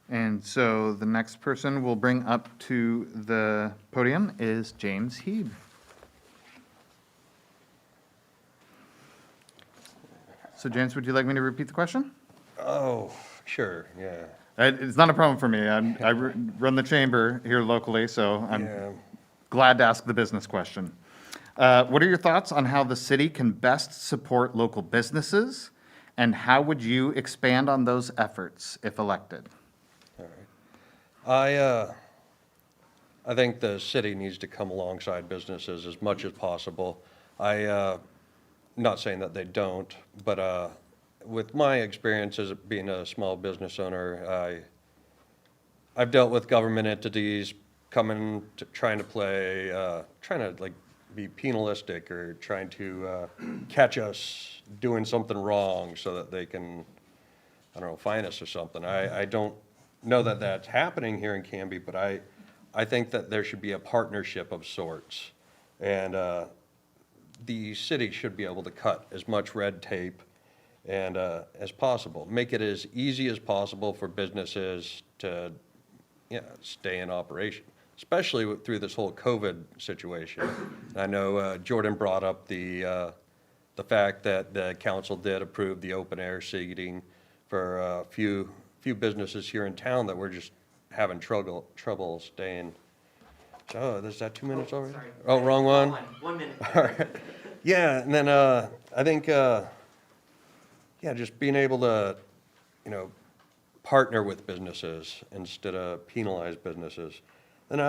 And so the next person we'll bring up to the podium is James Heeb. So James, would you like me to repeat the question? Oh, sure, yeah. It's not a problem for me. I run the chamber here locally, so I'm Yeah. glad to ask the business question. What are your thoughts on how the city can best support local businesses, and how would you expand on those efforts if elected? I think the city needs to come alongside businesses as much as possible. Not saying that they don't, but with my experience as being a small business owner, I've dealt with government entities coming to trying to like be penalistic or trying to catch us doing something wrong so that they can, I don't know, fine us or something. I don't know that that's happening here in Canby, but I think that there should be a partnership of sorts. And the city should be able to cut as much red tape and as possible. Make it as easy as possible for businesses to stay in operation, especially through this whole COVID situation. I know Jordan brought up the fact that the council did approve the open air seating for a few businesses here in town that were just having trouble staying. So, is that 2 minutes already? Sorry. Oh, wrong one? 1 minute. All right. Yeah, and then I think, just being able to, partner with businesses instead of penalize businesses. And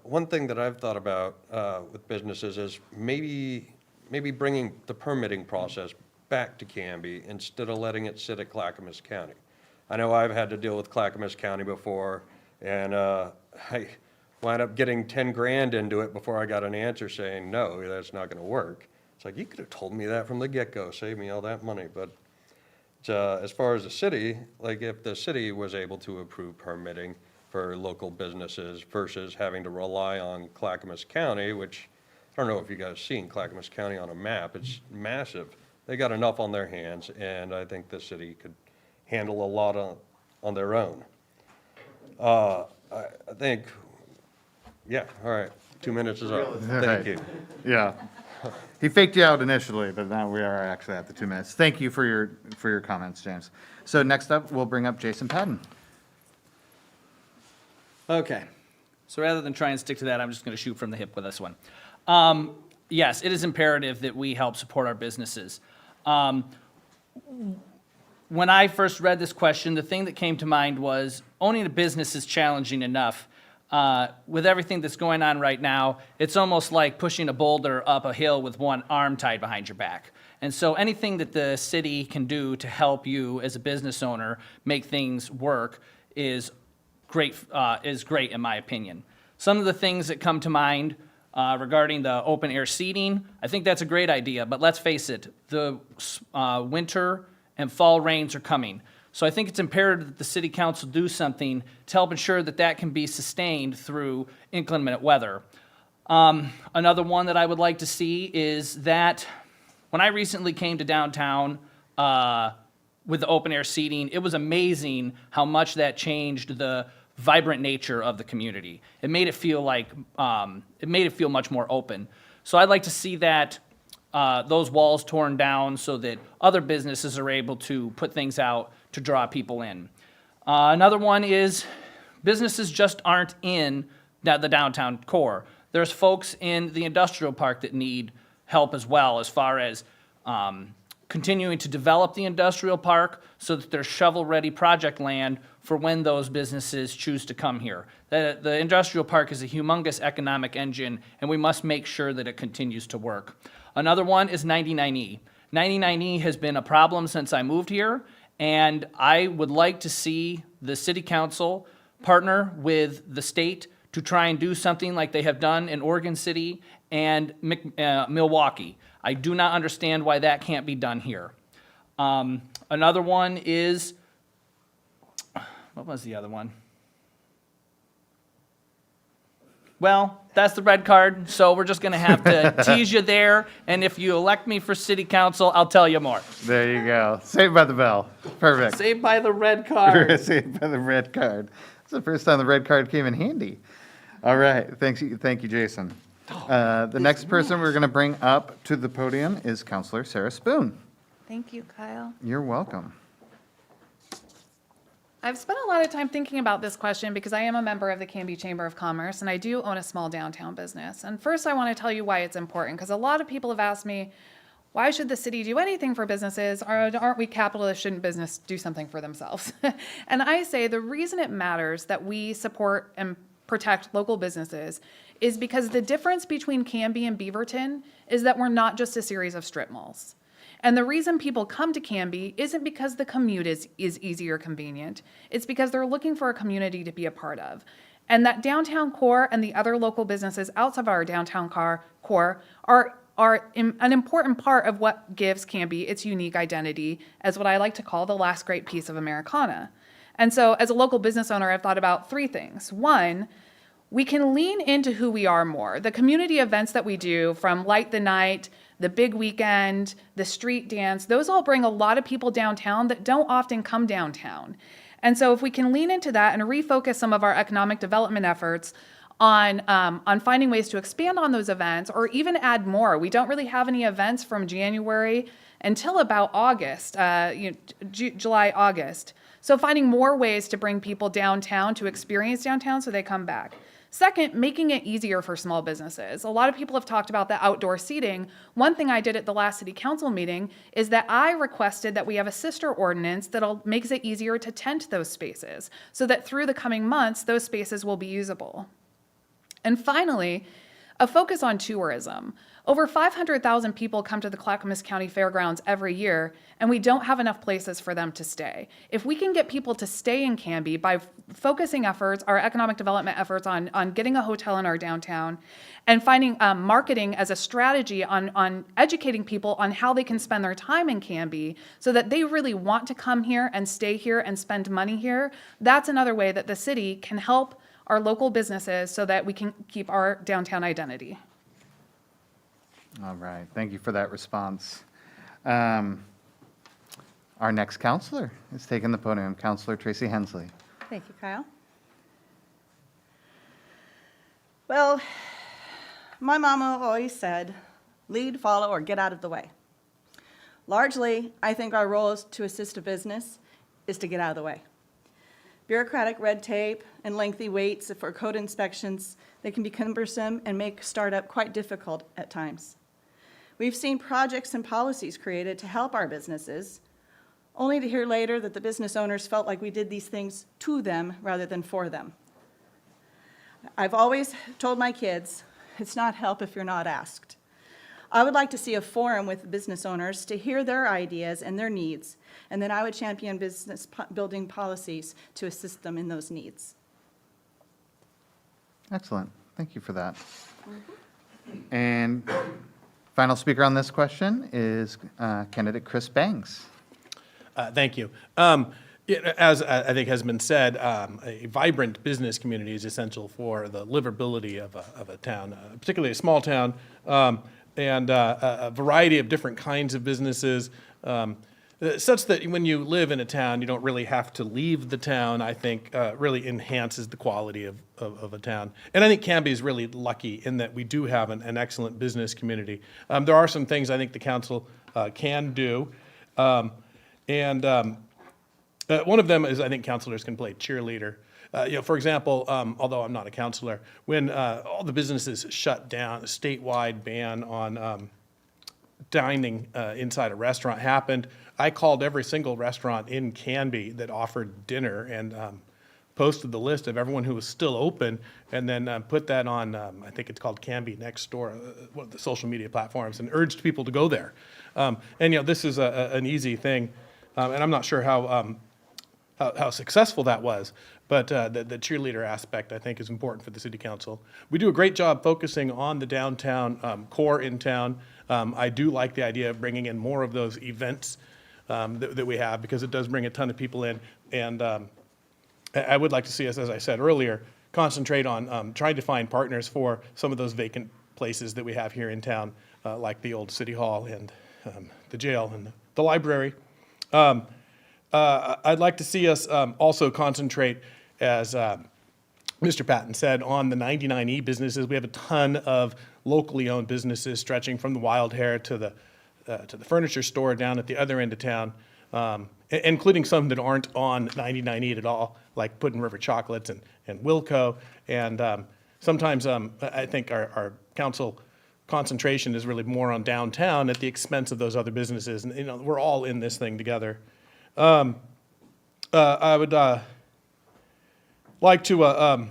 one thing that I've thought about with businesses is maybe bringing the permitting process back to Canby instead of letting it sit at Clackamas County. I know I've had to deal with Clackamas County before, and I wound up getting 10 grand into it before I got an answer saying, no, that's not gonna work. It's like, you could have told me that from the get-go, save me all that money. But as far as the city, like if the city was able to approve permitting for local businesses versus having to rely on Clackamas County, which I don't know if you guys seen Clackamas County on a map, it's massive. They got enough on their hands, and I think the city could handle a lot on their own. I think, all right, 2 minutes is up. Thank you. Yeah. He faked you out initially, but now we are actually at the 2 minutes. Thank you for your comments, James. So next up, we'll bring up Jason Padden. Okay, so rather than try and stick to that, I'm just going to shoot from the hip with this one. Yes, it is imperative that we help support our businesses. When I first read this question, the thing that came to mind was owning a business is challenging enough. With everything that's going on right now, it's almost like pushing a boulder up a hill with one arm tied behind your back. And so anything that the city can do to help you as a business owner make things work is great in my opinion. Some of the things that come to mind regarding the open air seating, I think that's a great idea, but let's face it, the winter and fall rains are coming. So I think it's imperative that the city council do something to help ensure that that can be sustained through inclement weather. Another one that I would like to see is that when I recently came to downtown with the open air seating, it was amazing how much that changed the vibrant nature of the community. It made it feel like, much more open. So I'd like to see that those walls torn down so that other businesses are able to put things out to draw people in. Another one is businesses just aren't in the downtown core. There's folks in the industrial park that need help as well, as far as continuing to develop the industrial park so that there's shovel-ready project land for when those businesses choose to come here. The industrial park is a humongous economic engine, and we must make sure that it continues to work. Another one is 99E. 99E has been a problem since I moved here, and I would like to see the city council partner with the state to try and do something like they have done in Oregon City and Milwaukee. I do not understand why that can't be done here. Another one is, what was the other one? Well, that's the red card, so we're just gonna have to tease you there, and if you elect me for city council, I'll tell you more. There you go. Saved by the bell. Perfect. Saved by the red card. Saved by the red card. It's the first time the red card came in handy. All right, thank you, Jason. The next person we're going to bring up to the podium is Councillor Sarah Spoon. Thank you, Kyle. You're welcome. I've spent a lot of time thinking about this question because I am a member of the Canby Chamber of Commerce and I do own a small downtown business. And first I want to tell you why it's important, because a lot of people have asked me, why should the city do anything for businesses? Aren't we capitalists? Shouldn't business do something for themselves? And I say the reason it matters that we support and protect local businesses is because the difference between Canby and Beaverton is that we're not just a series of strip malls. And the reason people come to Canby isn't because the commute is easy or convenient. It's because they're looking for a community to be a part of. And that downtown core and the other local businesses outside of our downtown core are an important part of what gives Canby its unique identity as what I like to call the last great piece of Americana. And so as a local business owner, I've thought about three things. One, we can lean into who we are more. The community events that we do, from Light the Night, the big weekend, the street dance, those all bring a lot of people downtown that don't often come downtown. And so if we can lean into that and refocus some of our economic development efforts on finding ways to expand on those events or even add more. We don't really have any events from January until about August, July, August. So finding more ways to bring people downtown to experience downtown so they come back. Second, making it easier for small businesses. A lot of people have talked about the outdoor seating. One thing I did at the last city council meeting is that I requested that we have a sister ordinance that makes it easier to tent those spaces so that through the coming months, those spaces will be usable. And finally, a focus on tourism. Over 500,000 people come to the Clackamas County Fairgrounds every year, and we don't have enough places for them to stay. If we can get people to stay in Canby by focusing efforts, our economic development efforts on getting a hotel in our downtown, and finding marketing as a strategy on educating people on how they can spend their time in Canby so that they really want to come here and stay here and spend money here, that's another way that the city can help our local businesses so that we can keep our downtown identity. All right, thank you for that response. Our next counselor is taking the podium, Councillor Tracy Hensley. Thank you, Kyle. Well, my mama always said, lead, follow, or get out of the way. Largely, I think our role to assist a business is to get out of the way. Bureaucratic red tape and lengthy waits for code inspections, they can be cumbersome and make startup quite difficult at times. We've seen projects and policies created to help our businesses, only to hear later that the business owners felt like we did these things to them rather than for them. I've always told my kids, it's not help if you're not asked. I would like to see a forum with business owners to hear their ideas and their needs, and then I would champion business building policies to assist them in those needs. Excellent, thank you for that. And final speaker on this question is candidate Chris Bangs. Thank you. As I think has been said, a vibrant business community is essential for the livability of a town, particularly a small town, and a variety of different kinds of businesses, such that when you live in a town, you don't really have to leave the town, I think really enhances the quality of a town. And I think Camby is really lucky in that we do have an excellent business community. There are some things I think the council can do. And one of them is I think councilors can play cheerleader. For example, although I'm not a councilor, when all the businesses shut down, a statewide ban on dining inside a restaurant happened, I called every single restaurant in Canby that offered dinner and posted the list of everyone who was still open, and then put that on, I think it's called Canby Next Door, one of the social media platforms, and urged people to go there. And this is an easy thing, and I'm not sure how successful that was, but the cheerleader aspect, I think, is important for the city council. We do a great job focusing on the downtown core in town. I do like the idea of bringing in more of those events that we have, because it does bring a ton of people in. And I would like to see us, as I said earlier, concentrate on trying to find partners for some of those vacant places that we have here in town, like the old city hall and the jail and the library. I'd like to see us also concentrate, as Mr. Padden said, on the 99E businesses. We have a ton of locally owned businesses stretching from the Wild Hare to the furniture store down at the other end of town, including some that aren't on 99E at all, like Puddin' River Chocolates and Wilco. And sometimes I think our council concentration is really more on downtown at the expense of those other businesses. And we're all in this thing together. I would like to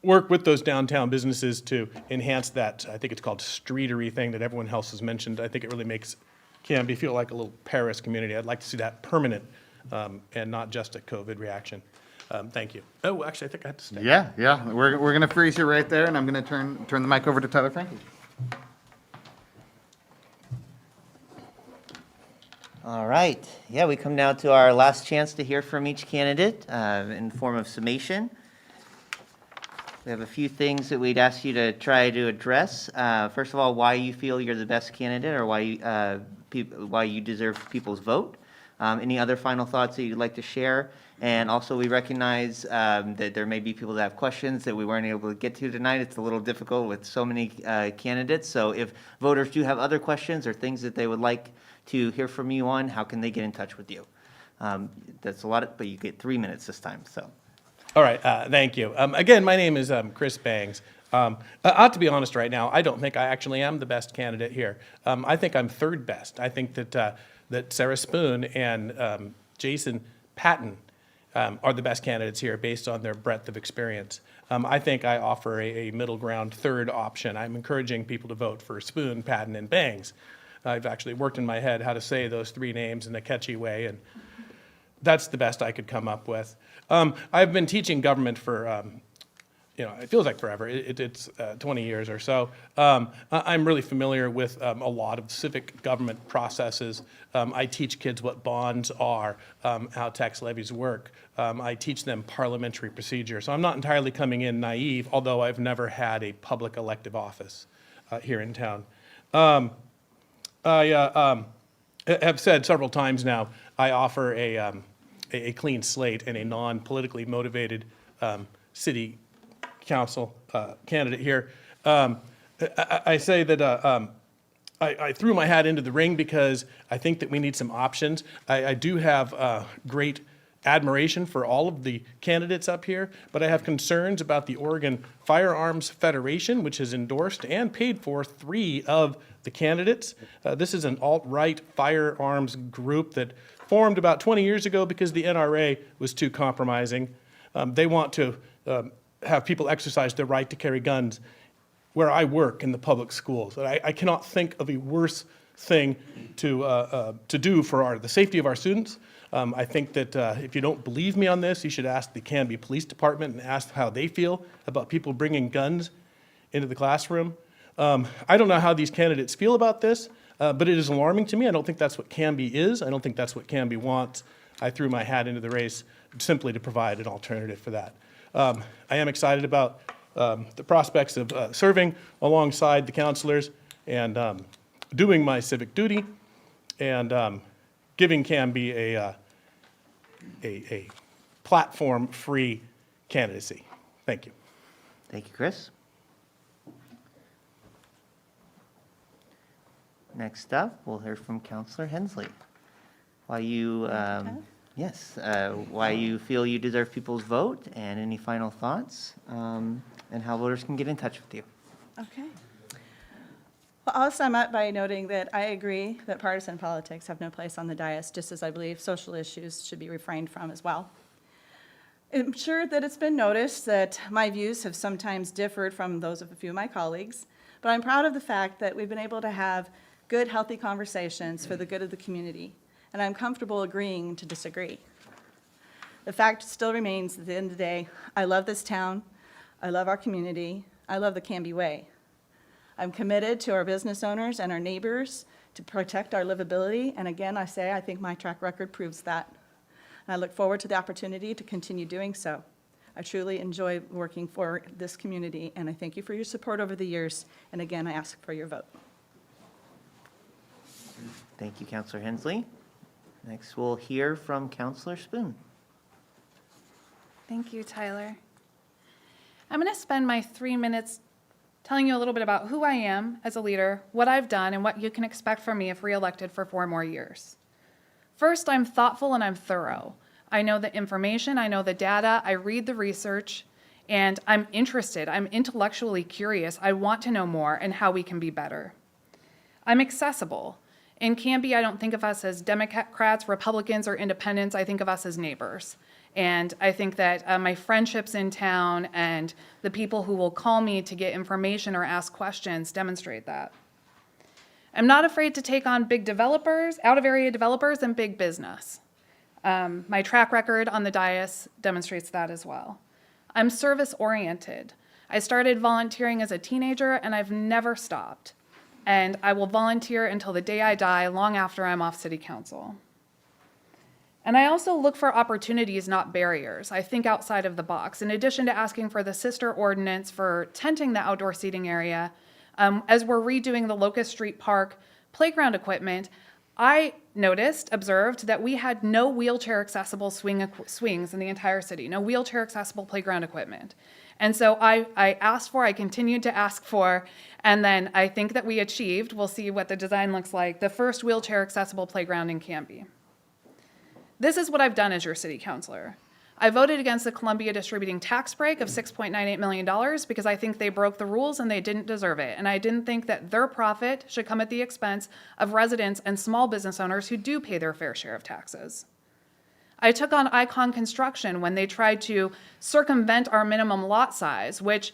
work with those downtown businesses to enhance that, I think it's called streetery thing that everyone else has mentioned. I think it really makes Canby feel like a little Paris community. I'd like to see that permanent and not just a COVID reaction. Thank you. Oh, actually, I think I had to stay. Yeah. We're going to freeze you right there, and I'm going to turn the mic over to Tyler Frankie. All right. Yeah, we come now to our last chance to hear from each candidate in the form of summation. We have a few things that we'd ask you to try to address. First of all, why you feel you're the best candidate, or why you deserve people's vote. Any other final thoughts that you'd like to share? And also, we recognize that there may be people that have questions that we weren't able to get to tonight. It's a little difficult with so many candidates. So if voters do have other questions or things that they would like to hear from you on, how can they get in touch with you? That's a lot, but you get 3 minutes this time, so. All right, thank you. Again, my name is Chris Bangs. I ought to be honest right now, I don't think I actually am the best candidate here. I think I'm third best. I think that Sarah Spoon and Jason Patton are the best candidates here based on their breadth of experience. I think I offer a middle ground third option. I'm encouraging people to vote for Spoon, Padden, and Bangs. I've actually worked in my head how to say those three names in a catchy way, and that's the best I could come up with. I've been teaching government for, it feels like forever. It's 20 years or so. I'm really familiar with a lot of civic government processes. I teach kids what bonds are, how tax levies work. I teach them parliamentary procedure. So I'm not entirely coming in naive, although I've never had a public elective office here in town. I have said several times now, I offer a clean slate and a non-politically motivated city council candidate here. I say that I threw my hat into the ring because I think that we need some options. I do have great admiration for all of the candidates up here, but I have concerns about the Oregon Firearms Federation, which has endorsed and paid for 3 of the candidates. This is an alt-right firearms group that formed about 20 years ago because the NRA was too compromising. They want to have people exercise their right to carry guns where I work in the public schools. I cannot think of a worse thing to do for the safety of our students. I think that if you don't believe me on this, you should ask the Canby Police Department and ask how they feel about people bringing guns into the classroom. I don't know how these candidates feel about this, but it is alarming to me. I don't think that's what Camby is. I don't think that's what Camby wants. I threw my hat into the race simply to provide an alternative for that. I am excited about the prospects of serving alongside the councilors and doing my civic duty and giving Camby a platform-free candidacy. Thank you. Thank you, Chris. Next up, we'll hear from Councillor Hensley. Why you, why you feel you deserve people's vote, and any final thoughts, and how voters can get in touch with you. Okay. Well, I'll sum up by noting that I agree that partisan politics have no place on the dais, just as I believe social issues should be refrained from as well. I'm sure that it's been noticed that my views have sometimes differed from those of a few of my colleagues, but I'm proud of the fact that we've been able to have good, healthy conversations for the good of the community, and I'm comfortable agreeing to disagree. The fact still remains, at the end of the day, I love this town, I love our community, I love the Canby way. I'm committed to our business owners and our neighbors to protect our livability, and again, I say I think my track record proves that. And I look forward to the opportunity to continue doing so. I truly enjoy working for this community, and I thank you for your support over the years, and again, I ask for your vote. Thank you, Councillor Hensley. Next, we'll hear from Councillor Spoon. Thank you, Tyler. I'm going to spend my 3 minutes telling you a little bit about who I am as a leader, what I've done, and what you can expect from me if reelected for 4 more years. First, I'm thoughtful and I'm thorough. I know the information, I know the data, I read the research, and I'm interested. I'm intellectually curious. I want to know more and how we can be better. I'm accessible. In Camby, I don't think of us as Democrats, Republicans, or independents. I think of us as neighbors. And I think that my friendships in town and the people who will call me to get information or ask questions demonstrate that. I'm not afraid to take on big developers, out-of-area developers, and big business. My track record on the dais demonstrates that as well. I'm service-oriented. I started volunteering as a teenager, and I've never stopped. And I will volunteer until the day I die, long after I'm off city council. And I also look for opportunities, not barriers. I think outside of the box. In addition to asking for the sister ordinance for tenting the outdoor seating area, as we're redoing the Locust Street Park playground equipment, I observed that we had no wheelchair accessible swings in the entire city, no wheelchair accessible playground equipment. And so I continued to ask for, and then I think that we achieved, we'll see what the design looks like, the first wheelchair accessible playground in Camby. This is what I've done as your city councilor. I voted against the Columbia Distributing tax break of $6.98 million because I think they broke the rules and they didn't deserve it. And I didn't think that their profit should come at the expense of residents and small business owners who do pay their fair share of taxes. I took on Icon Construction when they tried to circumvent our minimum lot size, which,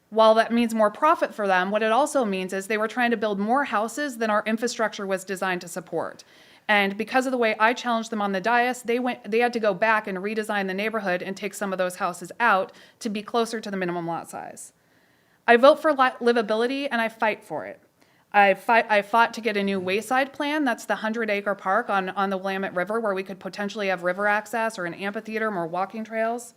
while that means more profit for them, what it also means is they were trying to build more houses than our infrastructure was designed to support. And because of the way I challenged them on the dais, they had to go back and redesign the neighborhood and take some of those houses out to be closer to the minimum lot size. I vote for livability and I fight for it. I fought to get a new wayside plan. That's the 100-acre park on the Willamette River where we could potentially have river access or an amphitheater, more walking trails.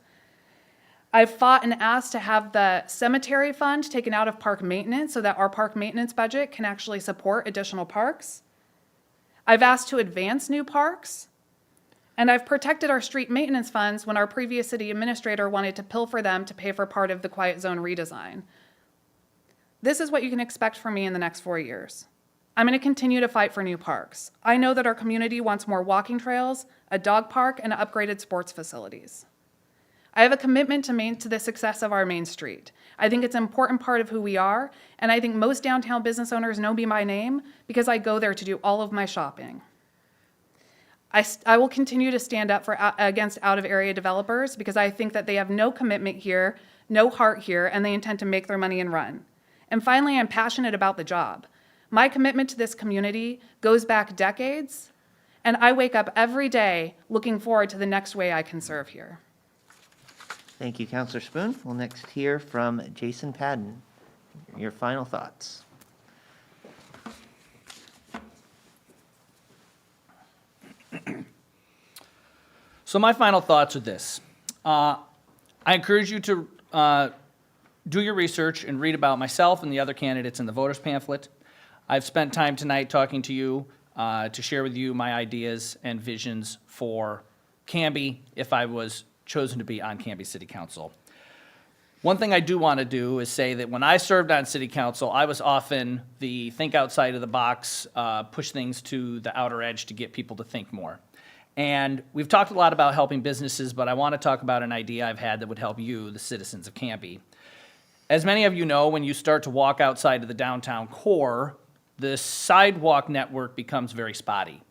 I fought and asked to have the cemetery fund taken out of park maintenance so that our park maintenance budget can actually support additional parks. I've asked to advance new parks, and I've protected our street maintenance funds when our previous city administrator wanted to pilfer them to pay for part of the quiet zone redesign. This is what you can expect from me in the next 4 years. I'm going to continue to fight for new parks. I know that our community wants more walking trails, a dog park, and upgraded sports facilities. I have a commitment to the success of our main street. I think it's an important part of who we are, and I think most downtown business owners know me by name because I go there to do all of my shopping. I will continue to stand up against out-of-area developers because I think that they have no commitment here, no heart here, and they intend to make their money and run. And finally, I'm passionate about the job. My commitment to this community goes back decades, and I wake up every day looking forward to the next way I can serve here. Thank you, Councillor Spoon. We'll next hear from Jason Padden. Your final thoughts. So my final thoughts are this. I encourage you to do your research and read about myself and the other candidates in the voters pamphlet. I've spent time tonight talking to you to share with you my ideas and visions for Camby if I was chosen to be on Canby City Council. One thing I do want to do is say that when I served on City Council, I was often the think outside of the box, push things to the outer edge to get people to think more. And we've talked a lot about helping businesses, but I want to talk about an idea I've had that would help you, the citizens of Camby. As many of you know, when you start to walk outside of the downtown core, the sidewalk network becomes very spotty.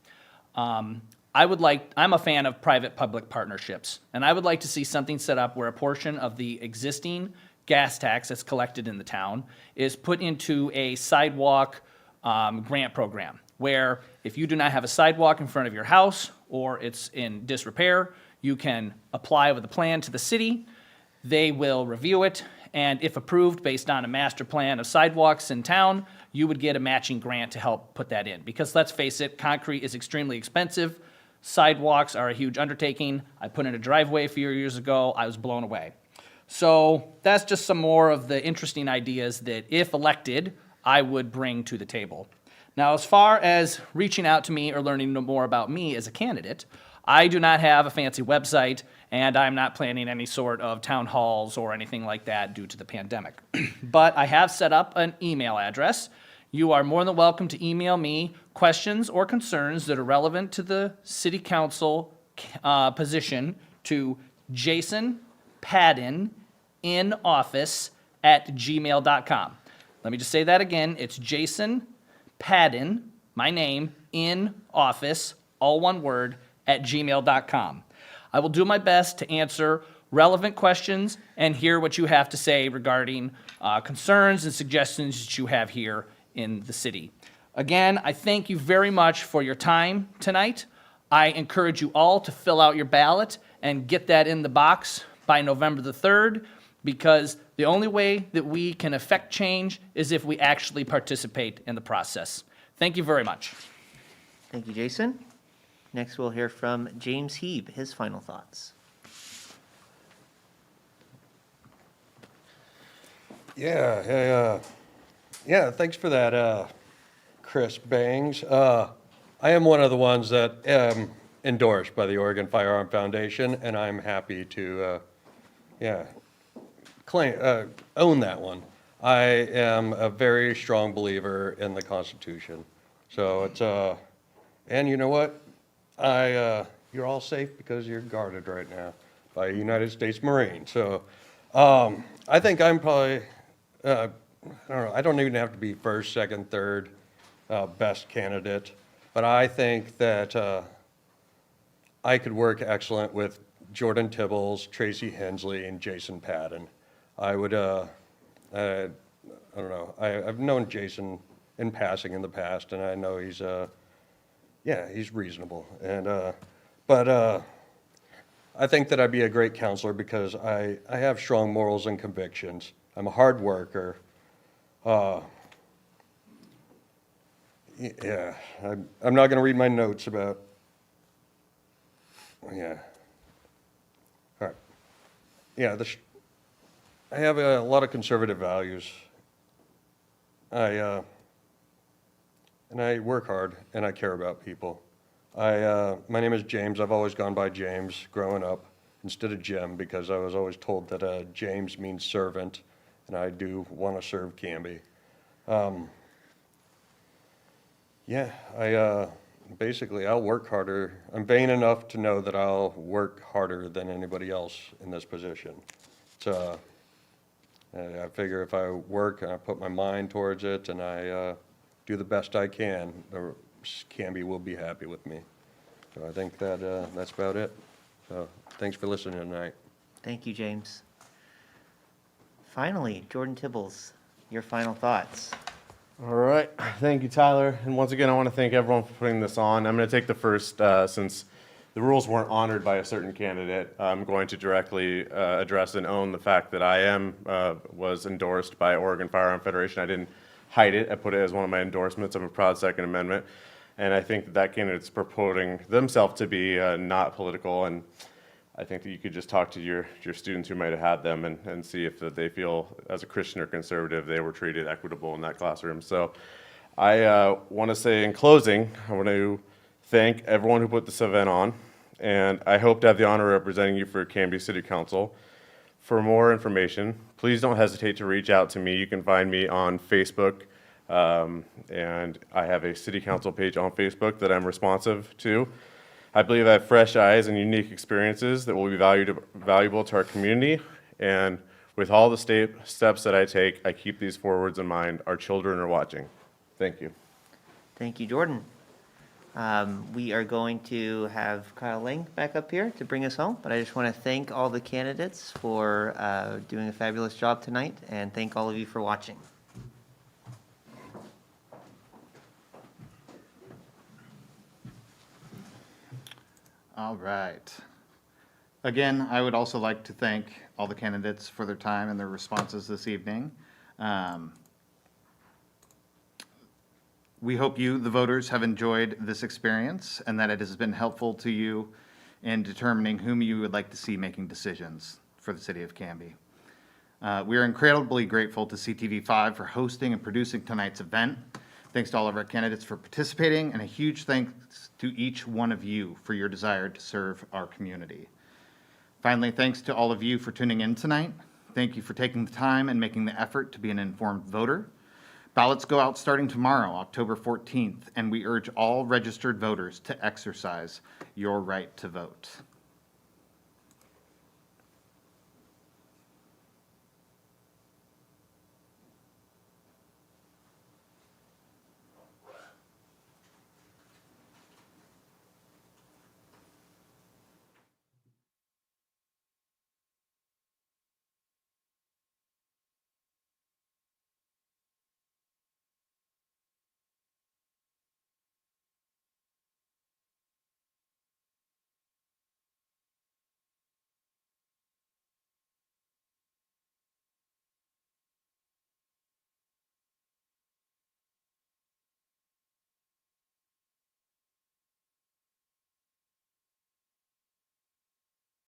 I'm a fan of private-public partnerships, and I would like to see something set up where a portion of the existing gas tax that's collected in the town is put into a sidewalk grant program, where if you do not have a sidewalk in front of your house or it's in disrepair, you can apply with a plan to the city. They will review it, and if approved based on a master plan of sidewalks in town, you would get a matching grant to help put that in. Because let's face it, concrete is extremely expensive. Sidewalks are a huge undertaking. I put in a driveway a few years ago. I was blown away. So that's just some more of the interesting ideas that, if elected, I would bring to the table. Now, as far as reaching out to me or learning more about me as a candidate, I do not have a fancy website, and I'm not planning any sort of town halls or anything like that due to the pandemic. But I have set up an email address. You are more than welcome to email me questions or concerns that are relevant to the city council position to jasonpadden@gmail.com. Let me just say that again. It's Jason Padden, my name, in office, all one word, @gmail.com. I will do my best to answer relevant questions and hear what you have to say regarding concerns and suggestions that you have here in the city. Again, I thank you very much for your time tonight. I encourage you all to fill out your ballot and get that in the box by November the 3rd, because the only way that we can affect change is if we actually participate in the process. Thank you very much. Thank you, Jason. Next, we'll hear from James Heeb, his final thoughts. Yeah, thanks for that, Chris Bangs. I am one of the ones that am endorsed by the Oregon Firearm Foundation, and I'm happy to, own that one. I am a very strong believer in the Constitution. So it's, and you know what? You're all safe because you're guarded right now by a United States Marine. So I think I'm probably, I don't know, I don't even have to be first, second, third best candidate, but I think that I could work excellent with Jordan Tibbles, Tracy Hensley, and Jason Padden. I would, I don't know, I've known Jason in passing in the past, and I know he's, he's reasonable. And, but I think that I'd be a great counselor because I have strong morals and convictions. I'm a hard worker. I'm not going to read my notes about, all right. I have a lot of conservative values. And I work hard, and I care about people. My name is James. I've always gone by James growing up instead of Jim because I was always told that James means servant, and I do want to serve Camby. Basically, I'll work harder. I'm vain enough to know that I'll work harder than anybody else in this position. So I figure if I work and I put my mind towards it and I do the best I can, Camby will be happy with me. So I think that that's about it. So thanks for listening tonight. Thank you, James. Finally, Jordan Tibbles, your final thoughts. All right, thank you, Tyler. And once again, I want to thank everyone for putting this on. I'm going to take the first, since the rules weren't honored by a certain candidate, I'm going to directly address and own the fact that I was endorsed by Oregon Firearm Federation. I didn't hide it. I put it as one of my endorsements. I'm a proud Second Amendment. And I think that candidate's purporting themselves to be not political. And I think that you could just talk to your students who might have had them and see if they feel, as a Christian or conservative, they were treated equitable in that classroom. So I want to say in closing, I want to thank everyone who put this event on, and I hope to have the honor of representing you for Canby City Council. For more information, please don't hesitate to reach out to me. You can find me on Facebook, and I have a City Council page on Facebook that I'm responsive to. I believe I have fresh eyes and unique experiences that will be valuable to our community, and With all the steps that I take, I keep these 4 words in mind. Our children are watching. Thank you. Thank you, Jordan. We are going to have Kyle Lang back up here to bring us home, but I just want to thank all the candidates for doing a fabulous job tonight, and thank all of you for watching. All right. Again, I would also like to thank all the candidates for their time and their responses this evening. We hope you, the voters, have enjoyed this experience and that it has been helpful to you in determining whom you would like to see making decisions for the city of Canby. We are incredibly grateful to CTV5 for hosting and producing tonight's event. Thanks to all of our candidates for participating, and a huge thanks to each one of you for your desire to serve our community. Finally, thanks to all of you for tuning in tonight. Thank you for taking the time and making the effort to be an informed voter. Ballots go out starting tomorrow, October 14th, and we urge all registered voters to exercise your right to vote.